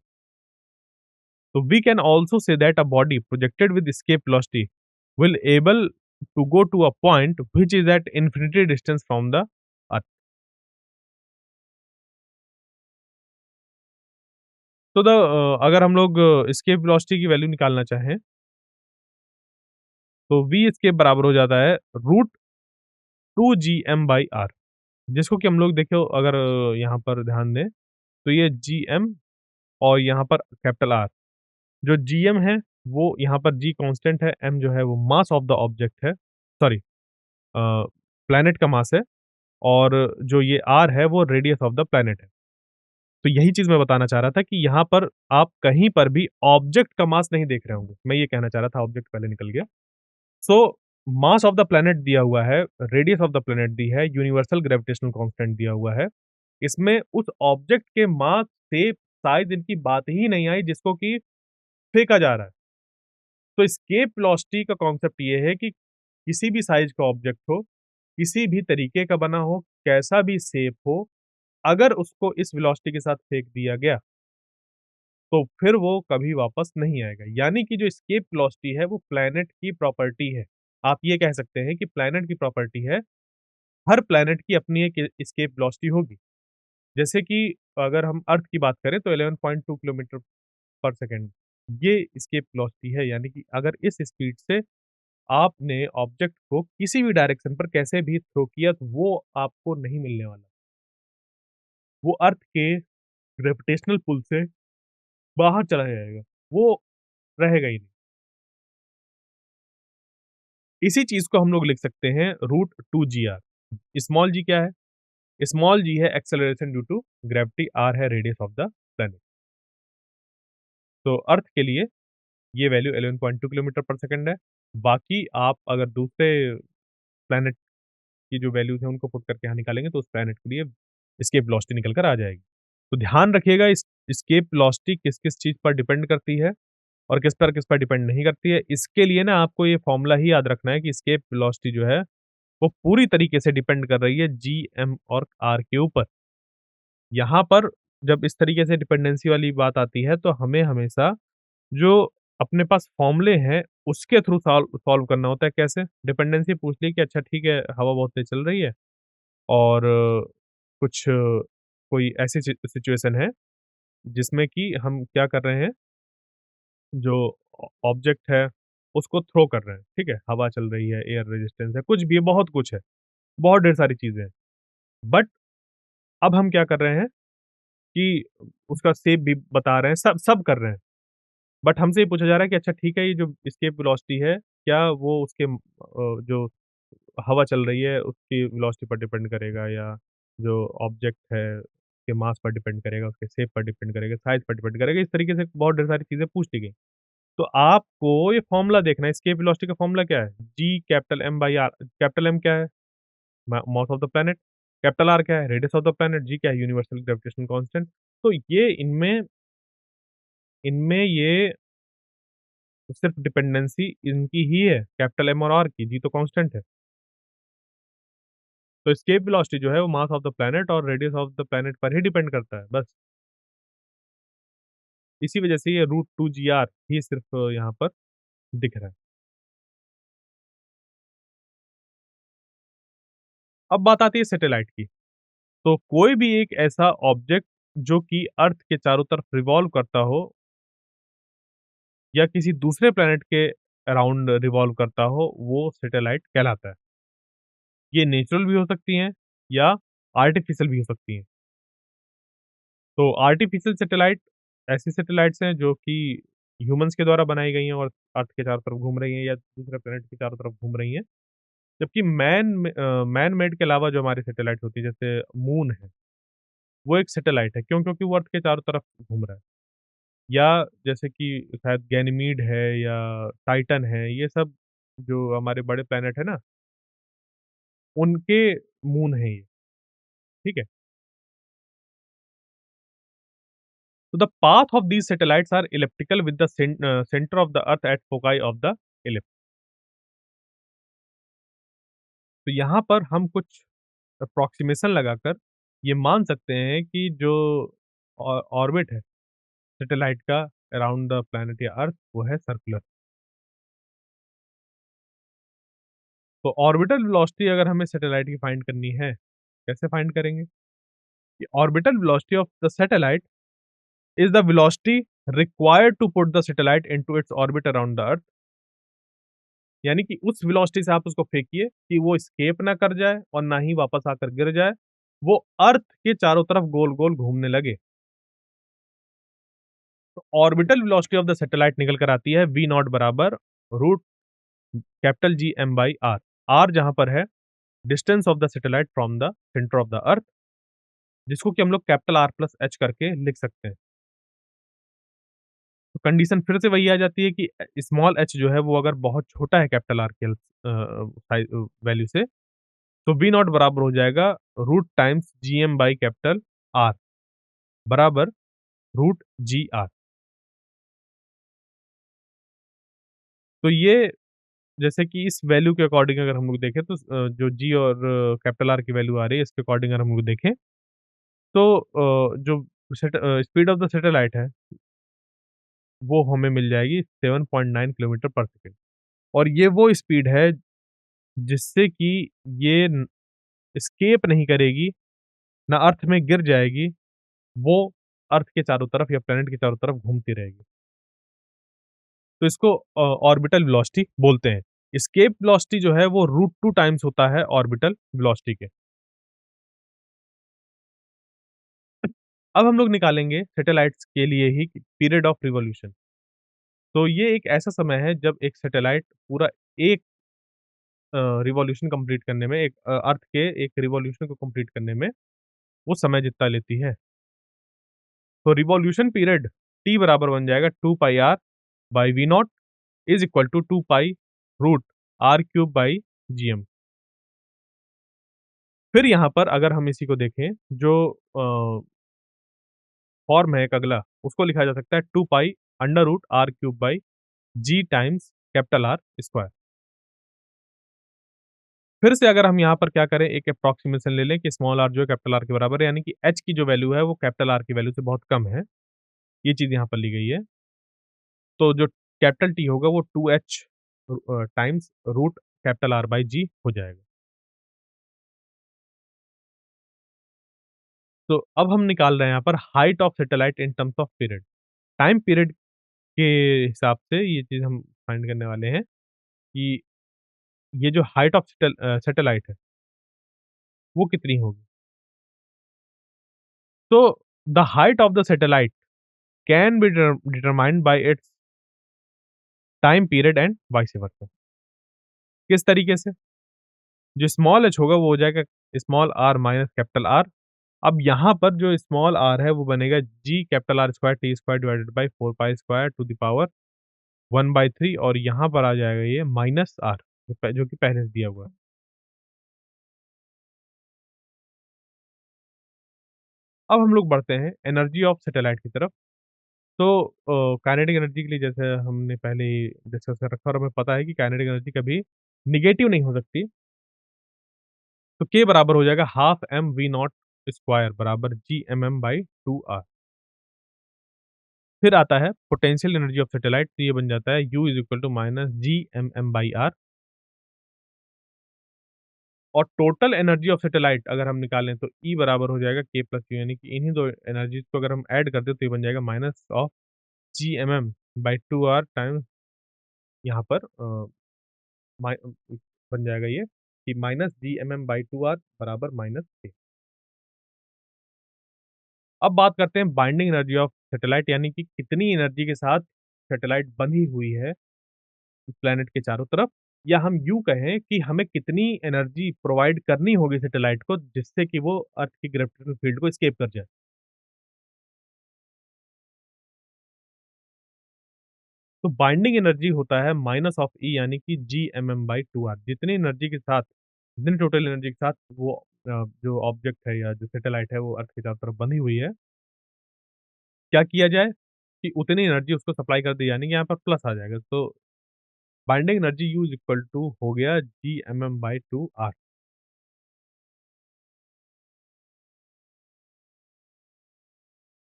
S1: तो we can also say that a body projected with escape velocity will able to go to a point which is at infinity distance from the earth. तो अगर हम लोग एस्केप वेलोसिटी की वैल्यू निकालना चाहें, तो वी एस्केप बराबर हो जाता है रूट 2 जीएम बाई आर, जिसको कि हम लोग देखो अगर यहाँ पर ध्यान दें, तो ये जीएम और यहाँ पर कैपिटल आर। जो जीएम है, वो यहाँ पर जी कांस्टेंट है, एम जो है वो मास ऑफ द ऑब्जेक्ट है, सॉरी प्लैनेट का मास है और जो ये आर है, वो रेडियस ऑफ द प्लैनेट है। तो यही चीज़ मैं बताना चाह रहा था कि यहाँ पर आप कहीं पर भी ऑब्जेक्ट का मास नहीं देख रहे होंगे। मैं ये कहना चाह रहा था, ऑब्जेक्ट पहले निकल गया। सो मास ऑफ द प्लैनेट दिया हुआ है, रेडियस ऑफ द प्लैनेट दी है, यूनिवर्सल ग्रेविटेशनल कांस्टेंट दिया हुआ है। इसमें उस ऑब्जेक्ट के मास से शायद इनकी बात ही नहीं आई जिसको कि फेंका जा रहा है। तो एस्केप वेलोसिटी का कॉन्सेप्ट ये है कि किसी भी साइज़ का ऑब्जेक्ट हो, किसी भी तरीके का बना हो, कैसा भी शेप हो, अगर उसको इस वेलोसिटी के साथ फेंक दिया गया तो फिर वो कभी वापस नहीं आएगा। यानी कि जो एस्केप वेलोसिटी है वो प्लैनेट की प्रॉपर्टी है। आप ये कह सकते हैं कि प्लैनेट की प्रॉपर्टी है, हर प्लैनेट की अपनी एक एस्केप वेलोसिटी होगी। जैसे कि अगर हम अर्थ की बात करें तो 11.2 किलोमीटर पर सेकंड ये एस्केप वेलोसिटी है, यानी कि अगर इस स्पीड से आपने ऑब्जेक्ट को किसी भी डायरेक्शन पर कैसे भी थ्रो किया तो वो आपको नहीं मिलने वाला। वो अर्थ के ग्रेविटेशनल पुल से बाहर चला जाएगा, वो रहेगा ही नहीं। इसी चीज़ को हम लोग लिख सकते हैं रूट 2 जीआर। स्मॉल जी क्या है? स्मॉल जी है acceleration due to gravity, R है रेडियस ऑफ द प्लैनेट। तो अर्थ के लिए ये वैल्यू 11.2 किलोमीटर पर सेकंड है। बाकी आप अगर दूसरे प्लैनेट की जो वैल्यूज़ हैं उनको पुट करके यहाँ निकालेंगे तो उस प्लैनेट के लिए एस्केप वेलोसिटी निकल कर आ जाएगी। तो ध्यान रखिएगा इस एस्केप वेलोसिटी किस-किस चीज़ पर डिपेंड करती है और किस पर डिपेंड नहीं करती है। इसके लिए ना आपको ये फ़ॉर्मूला ही याद रखना है कि एस्केप वेलोसिटी जो है वो पूरी तरीके से डिपेंड कर रही है जी, एम और आर के ऊपर। यहाँ पर जब इस तरीके से डिपेंडेंसी वाली बात आती है, तो हमें हमेशा जो अपने पास फ़ॉर्मूले हैं, उसके थ्रू सॉल्व सॉल्व करना होता है। कैसे? डिपेंडेंसी पूछ ली कि अच्छा ठीक है, हवा बहुत तेज़ चल रही है और कुछ कोई ऐसी सिचुएशन है, जिसमें कि हम क्या कर रहे हैं, जो ऑब्जेक्ट है, उसको थ्रो कर रहे हैं, ठीक है? हवा चल रही है, एयर रेजिस्टेंस है, कुछ भी है, बहुत कुछ है, बहुत ढेर सारी चीज़ें हैं। बट अब हम क्या कर रहे हैं कि उसका शेप भी बता रहे हैं, सब सब कर रहे हैं। बट हमसे ये पूछा जा रहा है कि अच्छा ठीक है, ये जो एस्केप वेलोसिटी है, क्या वो उसके जो हवा चल रही है, उसकी वेलोसिटी पर डिपेंड करेगा या जो ऑब्जेक्ट है, उसके मास पर डिपेंड करेगा, उसके शेप पर डिपेंड करेगा, साइज़ पर डिपेंड करेगा, इस तरीके से बहुत ढेर सारी चीज़ें पूछ ली गई। तो आपको ये फ़ॉर्मूला देखना है, एस्केप वेलोसिटी का फ़ॉर्मूला क्या है? G capital M by R. Capital M क्या है? Mass of the planet. Capital R क्या है? Radius of the planet. G क्या है? Universal gravitational constant. तो ये इनमें इनमें ये सिर्फ़ डिपेंडेंसी इनकी ही है, कैपिटल एम और आर की, जी तो कांस्टेंट है। तो एस्केप वेलोसिटी जो है वो मास ऑफ द प्लैनेट और रेडियस ऑफ द प्लैनेट पर ही डिपेंड करता है, बस। इसी वजह से ये रूट 2 जीआर ही सिर्फ़ यहाँ पर दिख रहा है। अब बात आती है सैटेलाइट की। तो कोई भी एक ऐसा ऑब्जेक्ट जो कि अर्थ के चारों तरफ रिवॉल्व करता हो या किसी दूसरे प्लैनेट के अराउंड रिवॉल्व करता हो, वो सैटेलाइट कहलाता है। ये नेचुरल भी हो सकती हैं या आर्टिफ़िशियल भी हो सकती हैं। तो आर्टिफ़िशियल सैटेलाइट ऐसी सैटेलाइट्स हैं जो कि ह्यूमन्स के द्वारा बनाई गई हैं और अर्थ के चारों तरफ घूम रही हैं या दूसरे प्लैनेट के चारों तरफ घूम रही हैं। जबकि मैन मेड के अलावा जो हमारी सैटेलाइट होती है, जैसे मून है, वो एक सैटेलाइट है। क्यों? क्योंकि वो अर्थ के चारों तरफ घूम रहा है। या जैसे कि शायद गैनीमीड है या टाइटन है, ये सब जो हमारे बड़े प्लैनेट है ना, उनके मून हैं ये, ठीक है? So the path of these satellites are elliptical with the center of the Earth at foci of the ellipse. तो यहाँ पर हम कुछ अप्रॉक्सिमेशन लगाकर ये मान सकते हैं कि जो ऑर्बिट है सैटेलाइट का अराउंड द प्लैनेट या अर्थ वो है सर्कुलर। तो ऑर्बिटल वेलोसिटी अगर हमें सैटेलाइट की फाइंड करनी है, कैसे फाइंड करेंगे? कि orbital velocity of the satellite is the velocity required to put the satellite into its orbit around the earth. यानी कि उस वेलोसिटी से आप उसको फेंकिए कि वो एस्केप ना कर जाए और ना ही वापस आकर गिर जाए। वो अर्थ के चारों तरफ गोल-गोल घूमने लगे। तो orbital velocity of the satellite निकल कर आती है वी नॉट बराबर root capital G M by R. R जहाँ पर है distance of the satellite from the centre of the earth, जिसको कि हम लोग कैपिटल आर प्लस एच करके लिख सकते हैं। तो कंडीशन फिर से वही आ जाती है कि स्मॉल एच जो है वो अगर बहुत छोटा है कैपिटल आर के वैल्यू से, तो वी नॉट बराबर हो जाएगा root times GM by capital R बराबर रूट जी आर। तो ये जैसे कि इस वैल्यू के अकॉर्डिंग अगर हम लोग देखें तो जो जी और कैपिटल आर की वैल्यू आ रही है इसके अकॉर्डिंग अगर हम लोग देखें तो जो स्पीड ऑफ द सैटेलाइट है वो हमें मिल जाएगी 7.9 किलोमीटर पर सेकंड और ये वो स्पीड है जिससे कि ये एस्केप नहीं करेगी, ना अर्थ में गिर जाएगी, वो अर्थ के चारों तरफ या प्लैनेट के चारों तरफ घूमती रहेगी। तो इसको ऑर्बिटल वेलोसिटी बोलते हैं। एस्केप वेलोसिटी जो है वो √2 टाइम्स होता है ऑर्बिटल वेलोसिटी के। अब हम लोग निकालेंगे सैटेलाइट्स के लिए ही पीरियड ऑफ रिवॉल्यूशन। तो ये एक ऐसा समय है जब एक सैटेलाइट पूरा एक रिवॉल्यूशन कंप्लीट करने में अर्थ के एक रिवॉल्यूशन को कंप्लीट करने में वो समय जितना लेती है। तो रिवॉल्यूशन पीरियड टी बराबर बन जाएगा 2 pi R by V naught is equal to 2 pi root R cube by GM. फिर यहाँ पर अगर हम इसी को देखें जो फॉर्म है एक अगला, उसको लिखा जा सकता है 2 pi under root R cube by G times capital R square. फिर से अगर हम यहाँ पर क्या करें एक एप्रोक्सिमेशन ले लें कि स्मॉल आर जो है कैपिटल आर के बराबर है, यानी कि एच की जो वैल्यू है वो कैपिटल आर की वैल्यू से बहुत कम है। ये चीज़ यहाँ पर ली गई है। तो जो कैपिटल टी होगा वो 2h times root capital R by G हो जाएगा। तो अब हम निकाल रहे हैं यहाँ पर height of satellite in terms of period. Time period के हिसाब से ये चीज़ हम फाइंड करने वाले हैं कि ये जो हाइट ऑफ सैटेलाइट है, वो कितनी होगी? तो the height of the satellite can be determined bye it's time period and vice versa. किस तरीके से? जो स्मॉल एच होगा वो हो जाएगा small r minus capital R. अब यहाँ पर जो स्मॉल आर है वो बनेगा G capital R square T square divided by 4 pi square to the power 1/3 और यहाँ पर आ जाएगा ये माइनस आर जो कि पहले से दिया हुआ है। अब हम लोग बढ़ते हैं एनर्जी ऑफ सैटेलाइट की तरफ। तो काइनेटिक एनर्जी के लिए जैसे हमने पहले ही डिस्कस कर रखा और हमें पता है कि काइनेटिक एनर्जी कभी नेगेटिव नहीं हो सकती। तो के बराबर हो जाएगा half M V naught square बराबर G M M by 2 R. फिर आता है पोटेंशियल एनर्जी ऑफ सैटेलाइट तो ये बन जाता है U is equal to minus G M M by R और टोटल एनर्जी ऑफ सैटेलाइट अगर हम निकालें तो E बराबर हो जाएगा K प्लस U यानी कि इन्हीं 2 एनर्जीज़ को अगर हम ऐड कर दें तो ये बन जाएगा minus of G M M by 2 R times यहाँ पर माइ बन जाएगा ये कि minus G M M by 2 R बराबर माइनस K। अब बात करते हैं बाइंडिंग एनर्जी ऑफ सैटेलाइट यानी कि कितनी एनर्जी के साथ सैटेलाइट बंधी हुई है प्लैनेट के चारों तरफ या हम यूँ कहें कि हमें कितनी एनर्जी प्रोवाइड करनी होगी सैटेलाइट को जिससे कि वो अर्थ की ग्रेविटेशनल फील्ड को एस्केप कर जाए। तो बाइंडिंग एनर्जी होता है माइनस ऑफ ई यानी कि Gmm/2r जितनी एनर्जी के साथ जितनी टोटल एनर्जी के साथ वो जो ऑब्जेक्ट है या जो सैटेलाइट है वो अर्थ के चारों तरफ बंधी हुई है, क्या किया जाए कि उतनी एनर्जी उसको सप्लाई कर दी यानी कि यहाँ पर प्लस आ जाएगा। तो binding energy U is equal to हो गया Gmm/2r।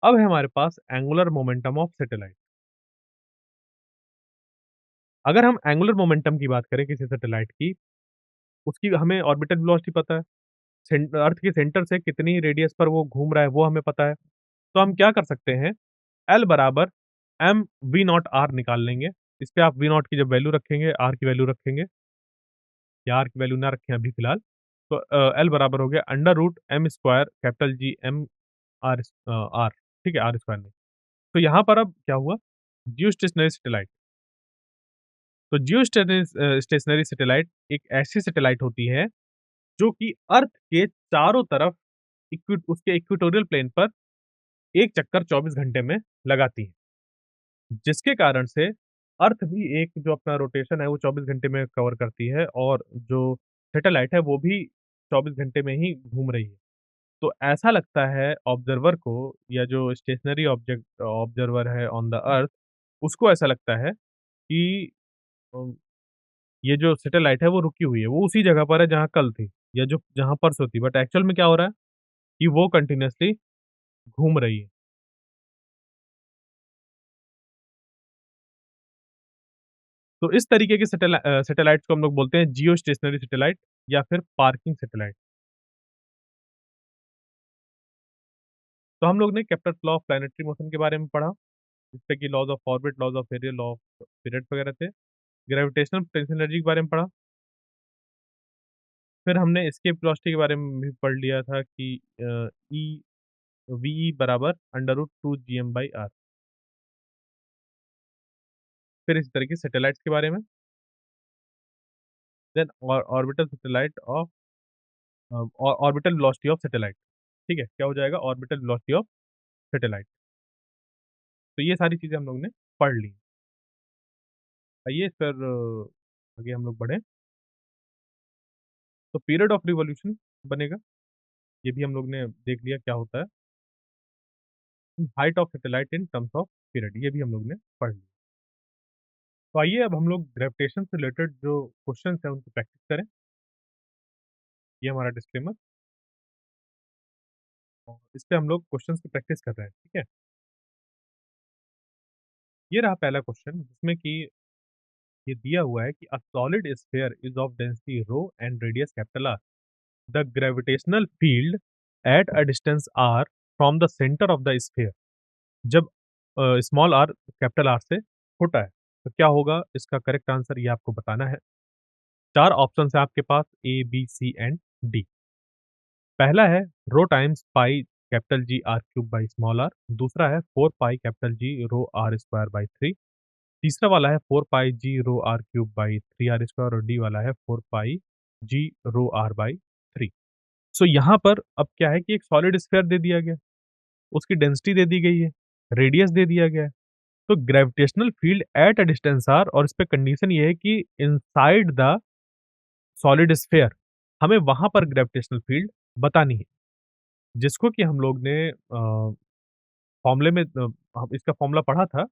S1: अब है हमारे पास एंगुलर मोमेंटम ऑफ सैटेलाइट। अगर हम एंगुलर मोमेंटम की बात करें किसी सैटेलाइट की, उसकी हमें ऑर्बिटल वेलोसिटी पता है। अर्थ के सेंटर से कितनी रेडियस पर वो घूम रहा है वो हमें पता है। तो हम क्या कर सकते हैं, L बराबर m v नॉट r निकाल लेंगे। इस पे आप v नॉट की जब वैल्यू रखेंगे, r की वैल्यू रखेंगे या r की वैल्यू ना रखें अभी फिलहाल, तो L बराबर हो गया under root m square capital G m r, ठीक है? r स्क्वायर नहीं। तो यहाँ पर अब क्या हुआ, जियोस्टेशनरी सैटेलाइट। तो स्टेशनरी सैटेलाइट एक ऐसी सैटेलाइट होती है जो कि अर्थ के चारों तरफ उसके इक्वेटोरियल प्लेन पर एक चक्कर 24 घंटे में लगाती है। जिसके कारण से अर्थ भी एक जो अपना रोटेशन है वो 24 घंटे में कवर करती है और जो सैटेलाइट है वो भी 24 घंटे में ही घूम रही है। तो ऐसा लगता है ऑब्जर्वर को या जो स्टेशनरी ऑब्जर्वर है ऑन द अर्थ, उसको ऐसा लगता है कि अ, ये जो सैटेलाइट है वो रुकी हुई है। वो उसी जगह पर है जहाँ कल थी या जो जहाँ परसों थी। बट एक्चुअल में क्या हो रहा है कि वो कंटीन्यूअसली घूम रही है। तो इस तरीके के सैटेलाइट्स को हम लोग बोलते हैं जियो स्टेशनरी सैटेलाइट या फिर पार्किंग सैटेलाइट। तो हम लोग ने Kepler law of planetary motion के बारे में पढ़ा, जिससे कि laws of orbit, laws of area, law of periods वगैरह थे। ग्रेविटेशनल पोटेंशियल एनर्जी के बारे में पढ़ा। फिर हमने एस्केप वेलोसिटी के बारे में भी पढ़ लिया था कि ई वी बराबर अंडर रूट 2 GM/r। फिर इसी तरीके सैटेलाइट्स के बारे में, then orbital satellite of orbital velocity of satellite, ठीक है? क्या हो जाएगा ऑर्बिटल वेलोसिटी ऑफ सैटेलाइट। तो ये सारी चीज़ें हम लोग ने पढ़ ली। आइए फिर आगे हम लोग बढ़ें। तो पीरियड ऑफ रिवॉल्यूशन बनेगा, ये भी हम लोग ने देख लिया क्या होता है। Height of satellite in terms of period, ये भी हम लोग ने पढ़ लिया। तो आइए अब हम लोग ग्रेविटेशन से रिलेटेड जो क्वेश्चंस हैं उनको प्रैक्टिस करें। ये हमारा डिस्क्लेमर और इस पे हम लोग क्वेश्चंस की प्रैक्टिस कर रहे हैं, ठीक है? ये रहा पहला क्वेश्चन जिसमें कि ये दिया हुआ है कि a solid sphere is of density rho and radius capital R. The gravitational field at a distance R from the centre of the sphere. जब स्मॉल आर कैपिटल आर से छोटा है, तो क्या होगा? इसका करेक्ट आंसर ये आपको बताना है। 4 ऑप्शंस हैं आपके पास A, B, C and D. पहला है rho times pi capital G R cube by small R. दूसरा है 4 pi capital G rho R square by 3। तीसरा वाला है 4 pi G rho R cube by 3 R square और डी वाला है 4 pi G rho are by 3। सो यहाँ पर अब क्या है कि एक सॉलिड स्फीयर दे दिया गया, उसकी डेंसिटी दे दी गई है, रेडियस दे दिया गया है। तो gravitational field at a distance R और इस पे कंडीशन ये है कि इनसाइड द सॉलिड स्फीयर हमें वहाँ पर ग्रेविटेशनल फील्ड बतानी है। जिसको कि हम लोग ने फ़ॉर्मूले में हम इसका फ़ॉर्मूला पढ़ा था,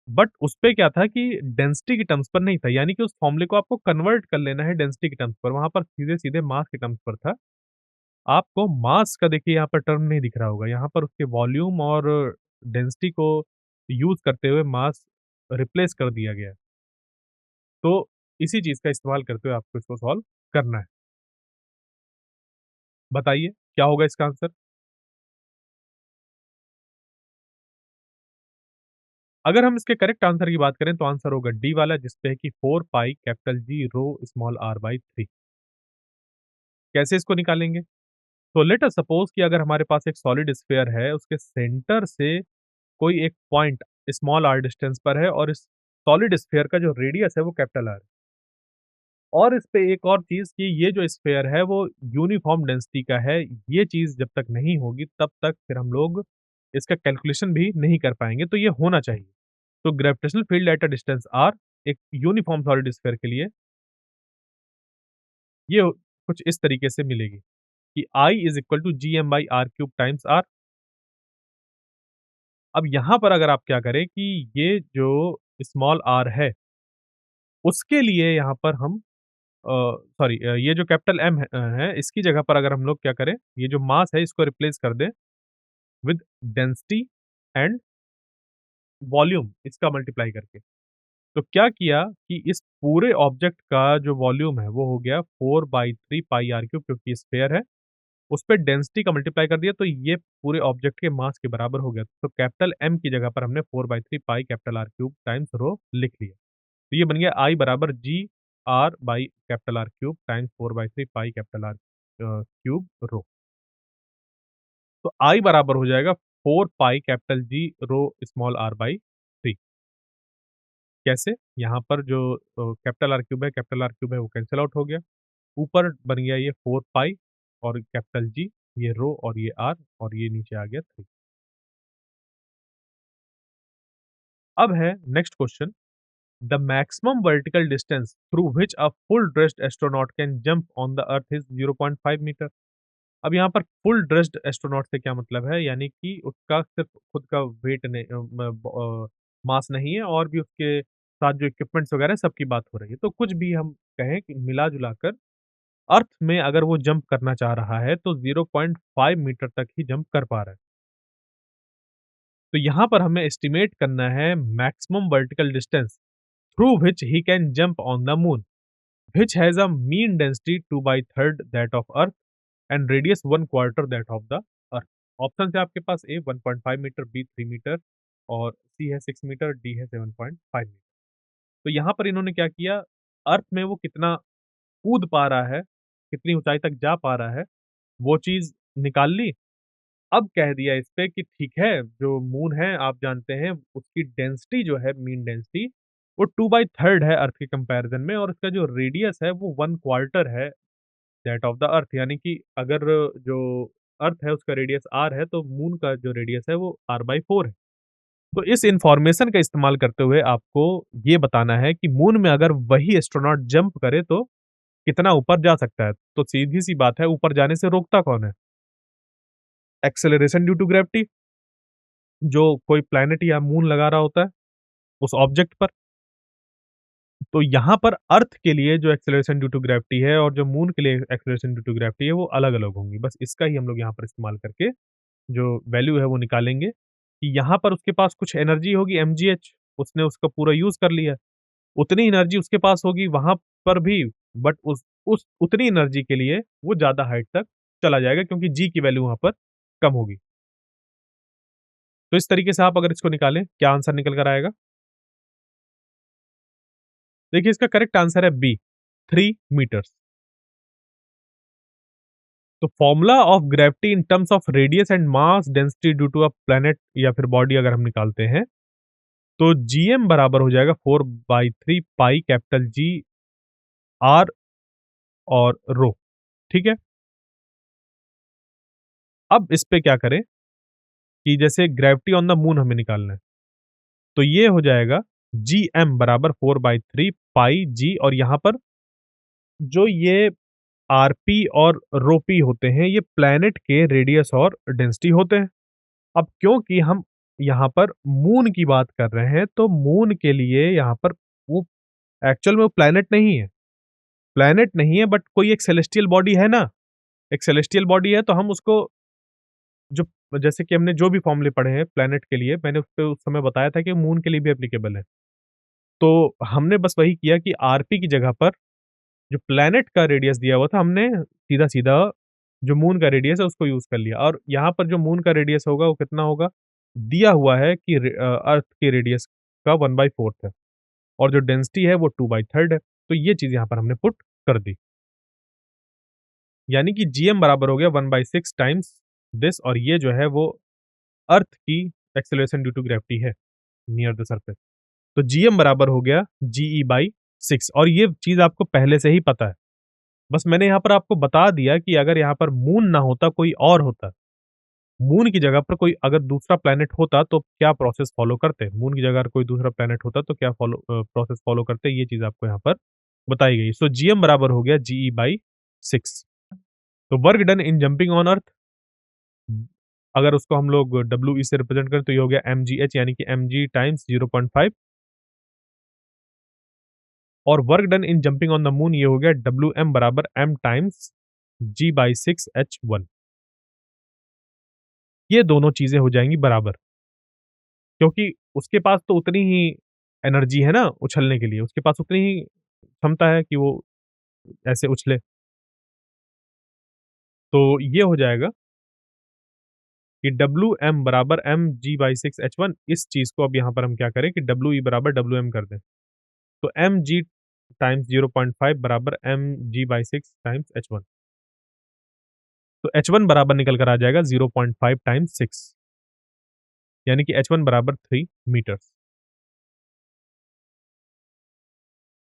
S1: बट उसपे क्या था कि डेंसिटी के टर्म्स पर नहीं था, यानी कि उस फ़ॉर्मूले को आपको कन्वर्ट कर लेना है डेंसिटी के टर्म्स पर, वहाँ पर सीधे-सीधे मास के टर्म्स पर था। आपको मास का देखिए यहाँ पर टर्म नहीं दिख रहा होगा, यहाँ पर उसके वॉल्यूम और डेंसिटी को यूज़ करते हुए मास रिप्लेस कर दिया गया है। तो इसी चीज़ का इस्तेमाल करते हुए आपको इसको सॉल्व करना है। बताइए क्या होगा इसका आंसर? अगर हम इसके करेक्ट आंसर की बात करें तो आंसर होगा डी वाला जिसपे है कि 4 pi capital G rho small R by 3। कैसे इसको निकालेंगे? तो लेट अस सपोज़ कि अगर हमारे पास एक सॉलिड स्फीयर है, उसके सेंटर से कोई एक पॉइंट स्मॉल आर डिस्टेंस पर है और इस सॉलिड स्फीयर का जो रेडियस है वो कैपिटल आर है। और इस पे एक और चीज़ कि ये जो स्फीयर है वो यूनिफ़ॉर्म डेंसिटी का है, ये चीज़ जब तक नहीं होगी तब तक फिर हम लोग इसका कैलकुलेशन भी नहीं कर पाएँगे, तो ये होना चाहिए। तो gravitational field at a distance R एक यूनिफॉर्म सॉलिड स्फीयर के लिए ये कुछ इस तरीके से मिलेगी कि I is equal to Gm/r³ times r। अब यहाँ पर अगर आप क्या करें कि ये जो स्मॉल r है, उसके लिए यहाँ पर हम ये जो कैपिटल M है, इसकी जगह पर अगर हम लोग क्या करें, ये जो मास है इसको रिप्लेस कर दें विद डेंसिटी एंड वॉल्यूम इसका मल्टीप्लाई करके। तो क्या किया कि इस पूरे ऑब्जेक्ट का जो वॉल्यूम है वो हो गया 4/3 पाई r³ क्योंकि स्फीयर है। उस पे डेंसिटी का मल्टीप्लाई कर दिया तो ये पूरे ऑब्जेक्ट के मास के बराबर हो गया। तो कैपिटल M की जगह पर हमने 4/3 पाई कैपिटल R³ टाइम्स रो लिख लिया। तो ये बन गया I बराबर G/r by capital R³ times 4/3 pi capital cube rho. तो I बराबर हो जाएगा 4 pi capital G rho small r by 3। कैसे? यहाँ पर जो कैपिटल R³ है वो कैंसल आउट हो गया। ऊपर बन गया ये 4 पाई और कैपिटल G, ये रो और ये R और ये नीचे आ गया 3। अब है next question, the maximum vertical distance through which a full dressed astronaut can jump on the earth is 0.5 metre. अब यहाँ पर फुल ड्रेस्ड एस्ट्रोनॉट से क्या मतलब है, यानी कि उसका सिर्फ खुद का वेट नहीं मास नहीं है और भी उसके साथ जो इक्विपमेंट्स वगैरह हैं, सबकी बात हो रही है। तो कुछ भी हम कहें कि मिला-जुला कर अर्थ में अगर वो जंप करना चाह रहा है तो 0.5 मीटर तक ही जंप कर पा रहा है। तो यहाँ पर हमें एस्टिमेट करना है maximum vertical distance through which he can jump on the moon, which has a mean density 2/3 that of earth and radius 1/4 that of the earth. Option है आपके पास ए 1.5 मीटर, बी 3 मीटर और सी है 6 मीटर, डी है 7.5 metre. तो यहाँ पर इन्होंने क्या किया, अर्थ में वो कितना कूद पा रहा है, कितनी ऊँचाई तक जा पा रहा है, वो चीज़ निकाल ली। अब कह दिया इस पे कि ठीक है, जो मून है आप जानते हैं उसकी डेंसिटी जो है मीन डेंसिटी वो 2/3 है अर्थ के कंपैरिज़न में और उसका जो रेडियस है वो 1/4 है दैट ऑफ द अर्थ, यानी कि अगर जो अर्थ है उसका रेडियस r है तो मून का जो रेडियस है वो r/4 है। तो इस इन्फॉर्मेशन का इस्तेमाल करते हुए आपको ये बताना है कि मून में अगर वही एस्ट्रोनॉट जंप करे तो कितना ऊपर जा सकता है। तो सीधी-सी बात है, ऊपर जाने से रोकता कौन है? एक्सेलरेशन ड्यू टू ग्रेविटी, जो कोई प्लैनेट या मून लगा रहा होता है उस ऑब्जेक्ट पर। तो यहाँ पर अर्थ के लिए जो एक्सेलरेशन ड्यू टू ग्रेविटी है और जो मून के लिए एक्सेलरेशन ड्यू टू ग्रेविटी है वो अलग-अलग होंगी। बस इसका ही हम लोग यहाँ पर इस्तेमाल करके जो वैल्यू है वो निकालेंगे कि यहाँ पर उसके पास कुछ एनर्जी होगी mgh, उसने उसका पूरा यूज़ कर लिया। उतनी एनर्जी उसके पास होगी वहाँ पर भी, बट उस उतनी एनर्जी के लिए वो ज़्यादा हाइट तक चला जाएगा क्योंकि g की वैल्यू वहाँ पर कम होगी। तो इस तरीके से आप अगर इसको निकालें, क्या आंसर निकल कर आएगा? देखिए इसका करेक्ट आंसर है बी, 3 मीटर्स। तो formula of gravity in terms of radius and mass density due to a planet या फिर बॉडी अगर हम निकालते हैं, तो जीएम बराबर हो जाएगा 4/3 पाई कैपिटल जी आर और रो, ठीक है? अब इस पे क्या करें कि जैसे ग्रेविटी ऑन द मून हमें निकालना है, तो ये हो जाएगा जीएम बराबर 4/3 पाई जी और यहाँ पर जो ये आरपी और रोपी होते हैं, ये प्लैनेट के रेडियस और डेंसिटी होते हैं। अब क्योंकि हम यहाँ पर मून की बात कर रहे हैं, तो मून के लिए यहाँ पर वो एक्चुअल में वो प्लैनेट नहीं है। प्लैनेट नहीं है बट कोई एक सेलेस्टियल बॉडी है ना, एक सेलेस्टियल बॉडी है तो हम उसको जो जैसे कि हमने जो भी फ़ॉर्मूले पढ़े हैं प्लैनेट के लिए, मैंने उसपे उस समय बताया था कि मून के लिए भी एप्लीकेबल है। तो हमने बस वही किया कि आरपी की जगह पर जो प्लैनेट का रेडियस दिया हुआ था, हमने सीधा-सीधा जो मून का रेडियस है उसको यूज़ कर लिया और यहाँ पर जो मून का रेडियस होगा वो कितना होगा? दिया हुआ है कि अर्थ के रेडियस का 1/4 है और जो डेंसिटी है वो 2/3 है। तो ये चीज़ यहाँ पर हमने पुट कर दी। यानी कि जीएम बराबर हो गया 1/6 टाइम्स दिस और ये जो है वो अर्थ की एक्सेलरेशन ड्यू टू ग्रेविटी है नियर द सरफेस। तो जीएम बराबर हो गया GE/6 और ये चीज़ आपको पहले से ही पता है। बस मैंने यहाँ पर आपको बता दिया कि अगर यहाँ पर मून ना होता कोई और होता, मून की जगह पर कोई अगर दूसरा प्लैनेट होता तो क्या प्रोसेस फ़ॉलो करते? मून की जगह अगर कोई दूसरा प्लैनेट होता तो क्या प्रोसेस फ़ॉलो करते? ये चीज़ आपको यहाँ पर बताई गई। सो जीएम बराबर हो गया जीई बाई 6। तो work done in jumping on earth, अगर उसको हम लोग डब्ल्यूई से रिप्रेजेंट करें तो ये हो गया एमजीएच यानी कि एमजी टाइम्स 0.5, और work done in jumping on the moon ये हो गया डब्ल्यूएम बराबर M times ji by 6h1। ये दोनों चीज़ें हो जाएँगी बराबर, क्योंकि उसके पास तो उतनी ही एनर्जी है ना उछलने के लिए, उसके पास उतनी ही क्षमता है कि वो ऐसे उछले। तो ये हो जाएगा कि डब्ल्यूएम बराबर mg/6h1। इस चीज़ को अब यहाँ पर हम क्या करें कि डब्ल्यूई बराबर डब्ल्यूएम कर दें। तो mg टाइम्स 0.5 बराबर mg/6 टाइम्स h1। तो h1 बराबर निकल कर आ जाएगा 0.5 टाइम्स 6, यानी कि h1 बराबर 3 मीटर्स।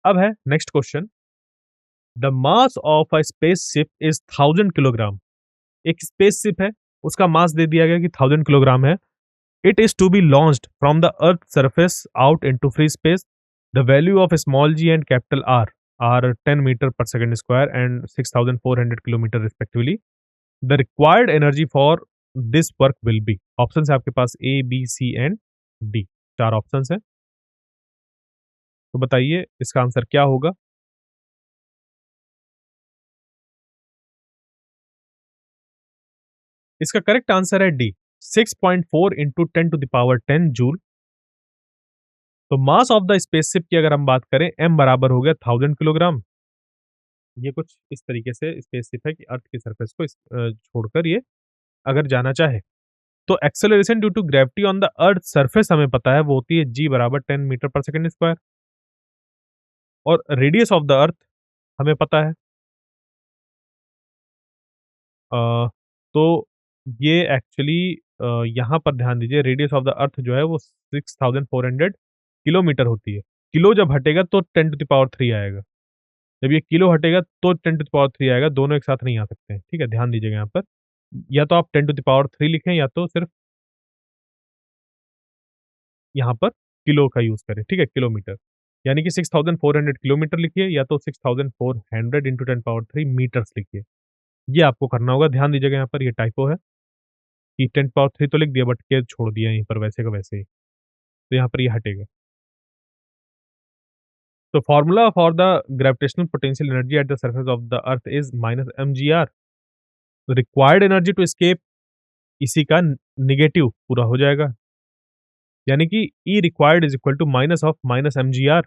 S1: अब है next question, the mass of a spaceship is 1000 kilogram. एक स्पेसशिप है, उसका मास दे दिया गया कि 1000 किलोग्राम है। It is to be launched from the earth surface out into free space. The value of small G and capital R R 10 metre per second square and 6400 kilometre respectively. The required energy for this work will be. Option है आपके पास A B C and D, चार option है। तो बताइए इसका answer क्या होगा? इसका करेक्ट आंसर है D, 6.4 into 10 to the power 10 joule. तो मास ऑफ द स्पेसशिप की अगर हम बात करें, एम बराबर हो गया 1000 किलोग्राम। ये कुछ इस तरीके से स्पेसशिप है कि अर्थ की सरफेस को छोड़कर ये अगर जाना चाहे, तो acceleration due to gravity on the earth surface हमें पता है वो होती है जी बराबर 10 मीटर पर सेकंड स्क्वायर, और रेडियस ऑफ द अर्थ हमें पता है। अ, तो ये एक्चुअली यहाँ पर ध्यान दीजिए, रेडियस ऑफ द अर्थ जो है वो 6400 किलोमीटर होती है। किलो जब हटेगा तो 10 टू द पावर 3 आएगा। जब ये किलो हटेगा तो 10 टू द पावर 3 आएगा, दोनों एक साथ नहीं आ सकते हैं, ठीक है? ध्यान दीजिएगा यहाँ पर। या तो आप 10 टू द पावर 3 लिखें या तो सिर्फ यहाँ पर किलो का यूज़ करें, ठीक है? किलोमीटर। यानी कि 6400 किलोमीटर लिखिए या तो 6400 इंटू 10 पावर 3 मीटर्स लिखिए। ये आपको करना होगा, ध्यान दीजिएगा यहाँ पर ये टाइपो है कि 10 पावर 3 तो लिख दिया बट के छोड़ दिया यहीं पर वैसे का वैसे ही। तो यहाँ पर ये हटेगा। तो formula for the gravitational potential energy at the surface of the earth is minus mgr। Required energy to escape इसी का नेगेटिव पूरा हो जाएगा। यानी कि E required is equal to minus of minus mgr।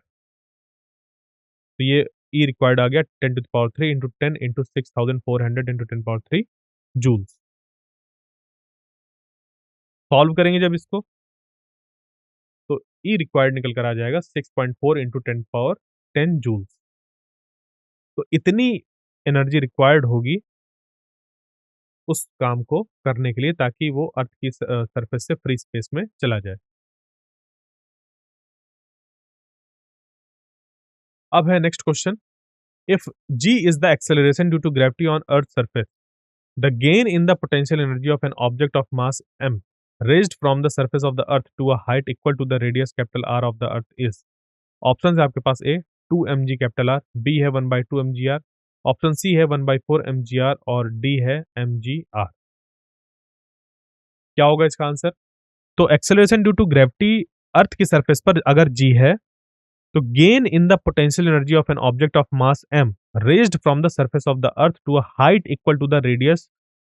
S1: तो ये ई रिक्वायर्ड आ गया 10 to the power 3 into 10 into 6400 into 10 power 3 joules. Solve करेंगे जब इसको तो ई रिक्वायर्ड निकल कर आ जाएगा 6.4 इंटू 10 पावर 10 जूल्स। तो इतनी एनर्जी रिक्वायर्ड होगी उस काम को करने के लिए ताकि वो अर्थ की सरफेस से फ्री स्पेस में चला जाए। अब है next question, if g is the acceleration due to gravity on earth's surface, the gain in the potential energy of an object of mass m raised from the surface of the earth to a height equal to the radius capital R of the earth is। Option है आपके पास ए 2 mg capital R, B है 1/2 mgr, option C है 1/4 mgr और D है mgr। क्या होगा इसका आंसर? तो acceleration due to gravity earth की सरफेस पर अगर g है, तो gain in the potential energy of an object of mass m raised from the surface of the earth to a height equal to the radius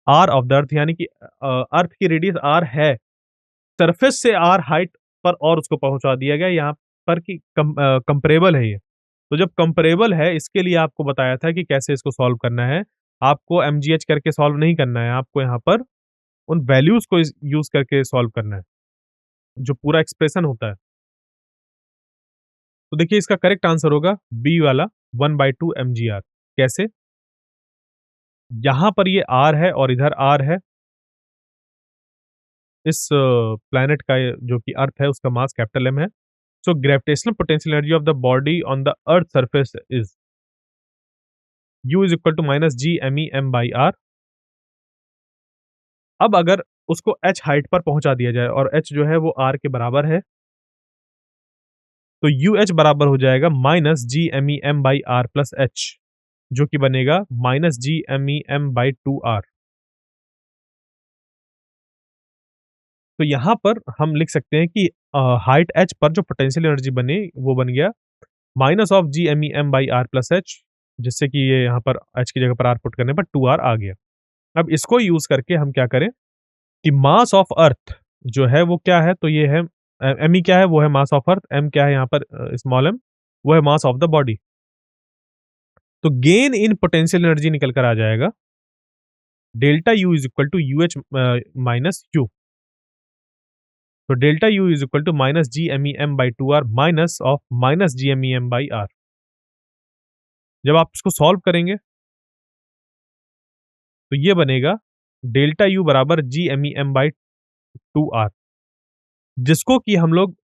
S1: r of the earth, यानी कि earth की radius r है, surface से r height पर और उसको पहुंचा दिया गया यहाँ पर कि कंपरेबल है ये। तो जब कंपरेबल है इसके लिए आपको बताया था कि कैसे इसको सॉल्व करना है। आपको mgh करके सॉल्व नहीं करना है, आपको यहाँ पर उन वैल्यूज को यूज करके सॉल्व करना है, जो पूरा एक्सप्रेशन होता है। तो देखिए इसका करेक्ट आंसर होगा बी वाला 1/2 mgr। कैसे? यहाँ पर ये r है और इधर r है। इस प्लैनेट का जो कि अर्थ है उसका मास कैपिटल M है। So gravitational potential energy of the body on the earth surface is U is equal to minus G M E M by R. अब अगर उसको h हाइट पर पहुँचा दिया जाए और h जो है वो r के बराबर है। तो UH बराबर हो जाएगा -GMEM/r+h जो कि बनेगा -GMEM/2r। तो यहाँ पर हम लिख सकते हैं कि हाइट h पर जो पोटेंशियल एनर्जी बनी वो बन गया -GMEM/r+h जिससे कि ये यहाँ पर h की जगह पर r पुट करने पर 2r आ गया। अब इसको यूज़ करके हम क्या करें कि मास ऑफ अर्थ जो है वो क्या है? तो ये है m क्या है? वो है मास ऑफ अर्थ, m क्या है यहाँ पर स्मॉल m वो है मास ऑफ द बॉडी। तो गेन इन पोटेंशियल एनर्जी निकल कर आ जाएगा delta U is equal to UH minus U। तो delta U is equal to -GMEM/2r minus of -GMEM/r। जब आप इसको सॉल्व करेंगे तो ये बनेगा डेल्टा U बराबर GMEM/2r जिसको कि हम लोग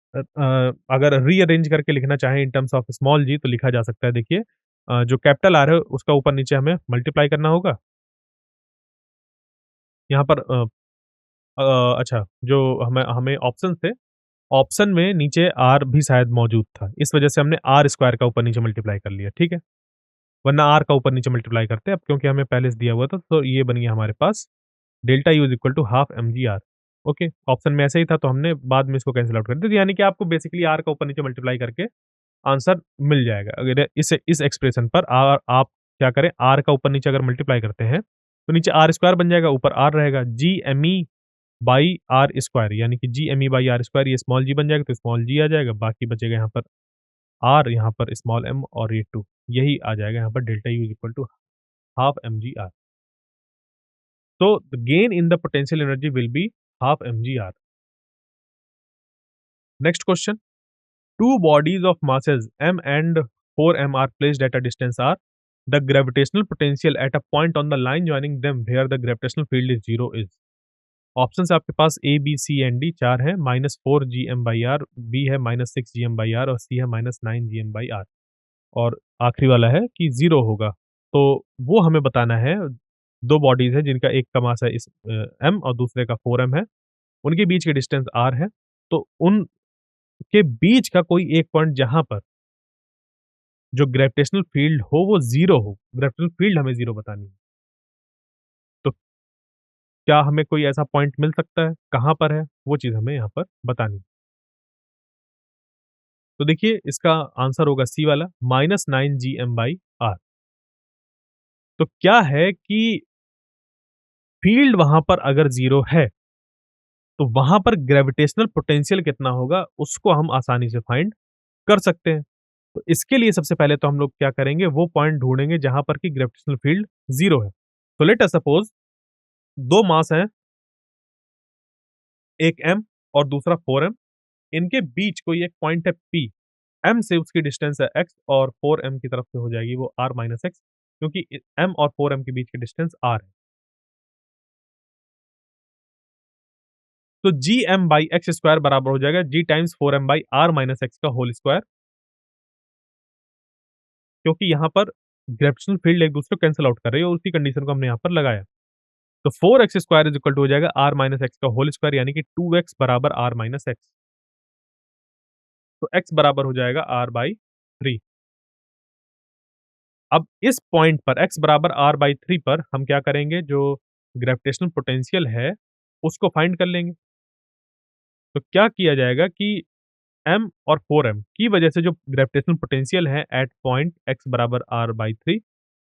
S1: अगर रीअरेंज करके लिखना चाहें इन टर्म्स ऑफ स्मॉल g तो लिखा जा सकता है देखिए जो कैपिटल R है उसका ऊपर-नीचे हमें मल्टीप्लाई करना होगा। यहाँ पर अच्छा जो हमें हमें ऑप्शन थे, ऑप्शन में नीचे R भी शायद मौजूद था। इस वजह से हमने R स्क्वायर का ऊपर-नीचे मल्टीप्लाई कर लिया, ठीक है? वरना R का ऊपर-नीचे मल्टीप्लाई करते। अब क्योंकि हमें पहले से दिया हुआ था तो ये बन गया हमारे पास delta U is equal to half mgr। Okay, option में ऐसे ही था तो हमने बाद में इसको कैंसल आउट कर दिया। तो यानी कि आपको बेसिकली R का ऊपर-नीचे मल्टीप्लाई करके आंसर मिल जाएगा। अगर इस एक्सप्रेशन पर आप क्या करें R का ऊपर-नीचे अगर मल्टीप्लाई करते हैं, तो नीचे R स्क्वायर बन जाएगा, ऊपर R रहेगा। GME बाई आर स्क्वायर यानी कि GME/r² ये स्मॉल g बन जाएगा तो स्मॉल g आ जाएगा, बाकी बचेगा यहाँ पर r यहाँ पर स्मॉल m और ये 2 यही आ जाएगा यहाँ पर delta U is equal to half mgr। तो the gain in the potential energy will be half mgr। Next question, two bodies of masses m and 4m are placed at a distance r. The gravitational potential at a point on the line joining them where the gravitational field is zero is। Options आपके पास A B C and D चार है -4 GM/r, B है -6 GM/r और सी है -9 GM/r और आखिरी वाला है कि जीरो होगा। तो वो हमें बताना है। दो बॉडीज है जिनका एक का मास है इस एम और दूसरे का 4m है। उनके बीच की डिस्टेंस r है। तो उनके बीच का कोई एक पॉइंट जहां पर जो ग्रेविटेशनल फील्ड हो वो जीरो हो, ग्रेविटेशनल फील्ड हमें जीरो बतानी है। तो क्या हमें कोई ऐसा पॉइंट मिल सकता है? कहाँ पर है? वो चीज़ हमें यहाँ पर बतानी है। तो देखिए इसका आंसर होगा सी वाला -9 GM/r। तो क्या है कि फील्ड वहाँ पर अगर ज़ीरो है, तो वहाँ पर ग्रेविटेशनल पोटेंशियल कितना होगा उसको हम आसानी से फाइंड कर सकते हैं। तो इसके लिए सबसे पहले तो हम लोग क्या करेंगे वो पॉइंट ढूँढेंगे जहाँ पर कि ग्रेविटेशनल फील्ड ज़ीरो है। तो लेट अस सपोज़ 2 मास हैं, एक m और दूसरा 4m। इनके बीच कोई एक पॉइंट है P। m से उसकी डिस्टेंस है x और 4m की तरफ से हो जाएगी वो r माइनस x क्योंकि m और 4m के बीच की डिस्टेंस r है। तो gm/x² बराबर हो जाएगा g times 4m/r minus x का होल स्क्वायर क्योंकि यहाँ पर ग्रेविटेशनल फील्ड एक दूसरे को कैंसल आउट कर रही है और उसी कंडीशन को हमने यहाँ पर लगाया। तो 4x² इज इक्वल टू हो जाएगा r माइनस x का होल स्क्वायर यानी कि 2x बराबर r माइनस x। तो x बराबर हो जाएगा r/3। अब इस पॉइंट पर x बराबर r/3 पर हम क्या करेंगे जो ग्रेविटेशनल पोटेंशियल है उसको फाइंड कर लेंगे। तो क्या किया जाएगा कि m और 4m की वजह से जो ग्रेविटेशनल पोटेंशियल है एट पॉइंट x बराबर r/3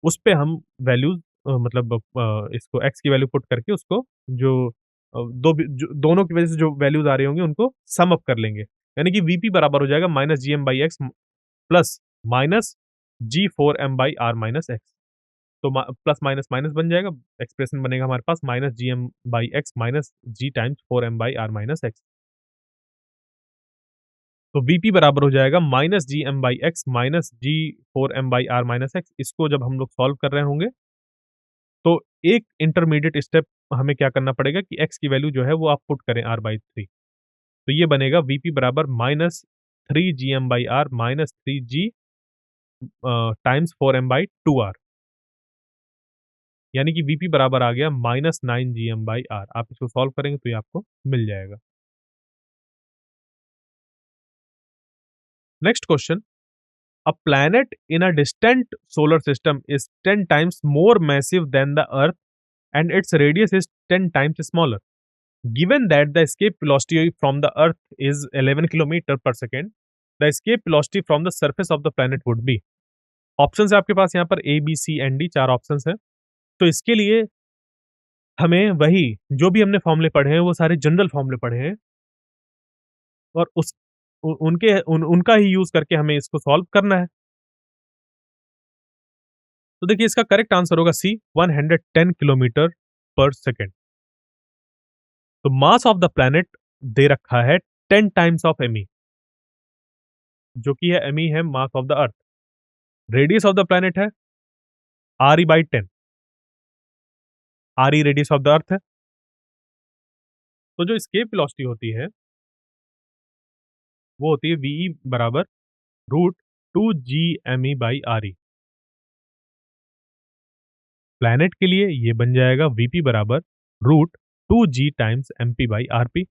S1: उस पे हम वैल्यूज़ मतलब इसको x की वैल्यू पुट करके उसको जो दोनों की वजह से जो वैल्यूज़ आ रही होंगी उनको सम अप कर लेंगे। यानी कि Vp बराबर हो जाएगा -gm/x plus minus g4m/r minus x। तो प्लस माइनस माइनस बन जाएगा, एक्सप्रेशन बनेगा हमारे पास -gm/x minus g times 4m/r minus x। तो Vp बराबर हो जाएगा -gm/x minus g4m/r minus x। इसको जब हम लोग सॉल्व कर रहे होंगे, तो एक इंटरमीडिएट स्टेप हमें क्या करना पड़ेगा कि x की वैल्यू जो है वो आप पुट करें r/3। तो ये बनेगा Vp बराबर -3 GM/r minus 3g times 4m/2r। यानी कि वीपी बराबर आ गया -9 GM/r। आप इसको सॉल्व करेंगे तो ये आपको मिल जाएगा। Next question, a planet in a distant solar system is 10 times more massive than the earth and its radius is 10 times smaller. Given that the escape velocity from the Earth is 11 km per second, the escape velocity from the surface of the planet would be। Option है आपके पास यहाँ पर A B C and D, चार option है। तो इसके लिए हमें वही जो भी हमने फॉर्मूले पढ़े हैं वो सारे जनरल फॉर्मूले पढ़े हैं और उनका ही यूज करके हमें इसको सॉल्व करना है। तो देखिए इसका करेक्ट आंसर होगा सी, 110 किलोमीटर पर सेकेंड। तो मास ऑफ द प्लैनेट दे रखा है 10 टाइम्स ऑफ एम, जो कि है एम है mass of the earth. Radius of the planet है RE/10, RE radius of the earth है। तो जो एस्केप वेलोसिटी होती है वो होती है वीई बराबर रूट 2 GME/RE। प्लैनेट के लिए ये बन जाएगा वीपी बराबर रूट 2G टाइम्स MP/RP।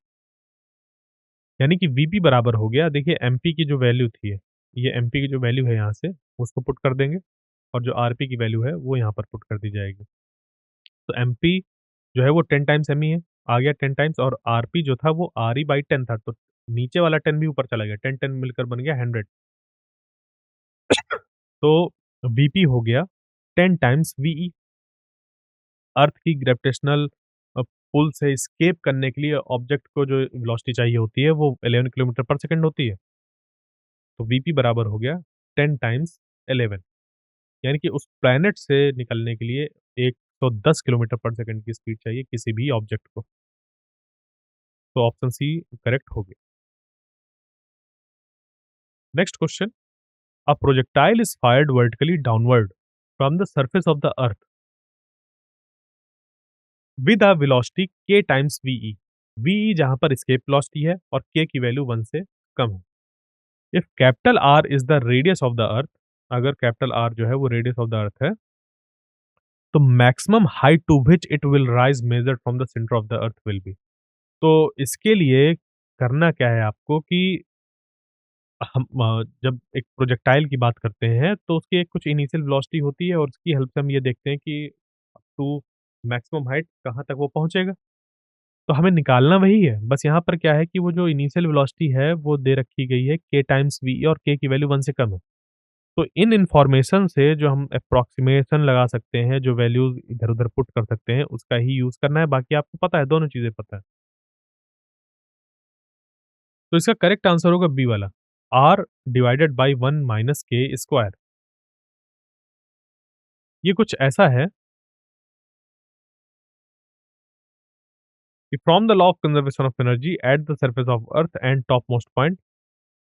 S1: यानी कि वीपी बराबर हो गया, देखिए एमपी की जो वैल्यू थी, ये एमपी की जो वैल्यू है यहाँ से उसको पुट कर देंगे और जो आरपी की वैल्यू है वो यहाँ पर पुट कर दी जाएगी। तो एमपी जो है वो 10 टाइम्स एमई है, आ गया 10 टाइम्स, और आरपी जो था वो RE/10 था, तो नीचे वाला 10 भी ऊपर चला गया, 10-10 मिलकर बन गया 100। तो वीपी हो गया 10 टाइम्स वीई। अर्थ की ग्रेविटेशनल पुल से एस्केप करने के लिए ऑब्जेक्ट को जो वेलोसिटी चाहिए होती है वो 11 किलोमीटर पर सेकंड होती है। तो वीपी बराबर हो गया 10 टाइम्स 11, यानी कि उस प्लैनेट से निकलने के लिए 110 किलोमीटर पर सेकंड की स्पीड चाहिए किसी भी ऑब्जेक्ट को। तो ऑप्शन सी करेक्ट हो गया। Next question, a projectile is fired vertically downward from the surface of the earth with a velocity k times VE. VE जहां पर एस्केप वेलोसिटी है और k की वैल्यू 1 से कम है। If capital R is the radius of the अर्थ, अगर capital R जो है वो रेडियस ऑफ द अर्थ है, तो maximum height to which it will rise measured from the centre of the earth will be. तो इसके लिए करना क्या है आपको कि हम जब एक प्रोजेक्टाइल की बात करते हैं तो उसकी एक कुछ इनिशियल वेलोसिटी होती है और उसकी हेल्प से हम ये देखते हैं कि अप टू मैक्सिमम हाइट कहाँ तक वो पहुँचेगा। तो हमें निकालना वही है। बस यहाँ पर क्या है कि वो जो इनिशियल वेलोसिटी है वो दे रखी गई है k टाइम्स वी और k की वैल्यू 1 से कम है। तो इन इन्फॉर्मेशन से जो हम एप्रोक्सिमेशन लगा सकते हैं, जो वैल्यूज़ इधर-उधर पुट कर सकते हैं, उसका ही यूज़ करना है। बाकी आपको पता है, दोनों चीज़ें पता है। तो इसका करेक्ट आंसर होगा बी वाला, r divided by 1 minus k square. ये कुछ ऐसा है कि from the law of conservation of energy at the surface of earth and top most point,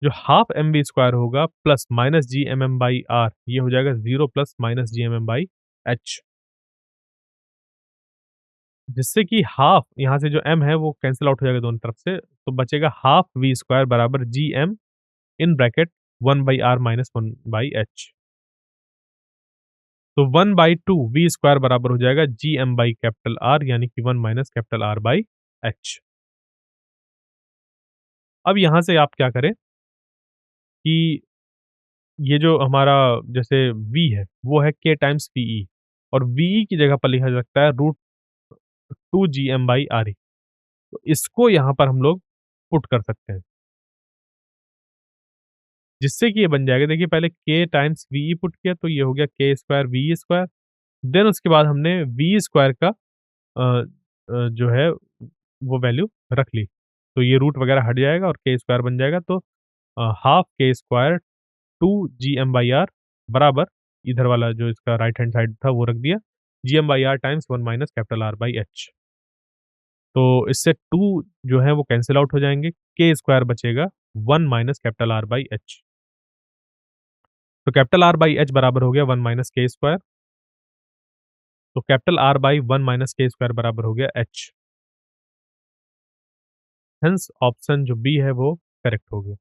S1: जो हाफ एम बी स्क्वायर होगा plus minus G M M by R, ये हो जाएगा 0 plus minus G M M by H. जिससे कि half यहाँ से जो m है वो कैंसिल आउट हो जाएगा दोनों तरफ से, तो बचेगा हाफ वी स्क्वायर बराबर G M in bracket 1 by R minus 1 by H. तो 1/2 वी स्क्वायर बराबर हो जाएगा G M by capital R, यानी कि 1 minus capital R by H. अब यहाँ से आप क्या करें कि ये जो हमारा जैसे v है वो है k टाइम्स वीई, और वीई की जगह पर लिखा जा सकता है root 2 G M by R E. तो इसको यहाँ पर हम लोग पुट कर सकते हैं, जिससे कि ये बन जाएगा, देखिए पहले k टाइम्स वीई पुट किया तो ये हो गया k square V square. Then उसके बाद हमने वी स्क्वायर का जो है वो वैल्यू रख ली, तो ये रूट वगैरह हट जाएगा और k स्क्वायर बन जाएगा। तो half k square 2 G M by R बराबर, इधर वाला जो इसका राइट हैंड साइड था वो रख दिया, G M by R times 1 minus capital R by H. तो इससे 2 जो है वो कैंसिल आउट हो जाएँगे, k स्क्वायर बचेगा 1 minus capital R by H. तो कैपिटल आर बाई एच बराबर हो गया 1 माइनस के स्क्वायर, तो कैपिटल आर बाई 1 माइनस के स्क्वायर बराबर हो गया एच। हेंस ऑप्शन जो बी है वो करेक्ट हो गया।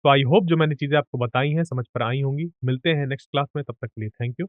S1: तो आई होप जो मैंने चीज़ें आपको बताई हैं, समझ पर आई होंगी। मिलते हैं नेक्स्ट क्लास में, तब तक के लिए थैंक यू।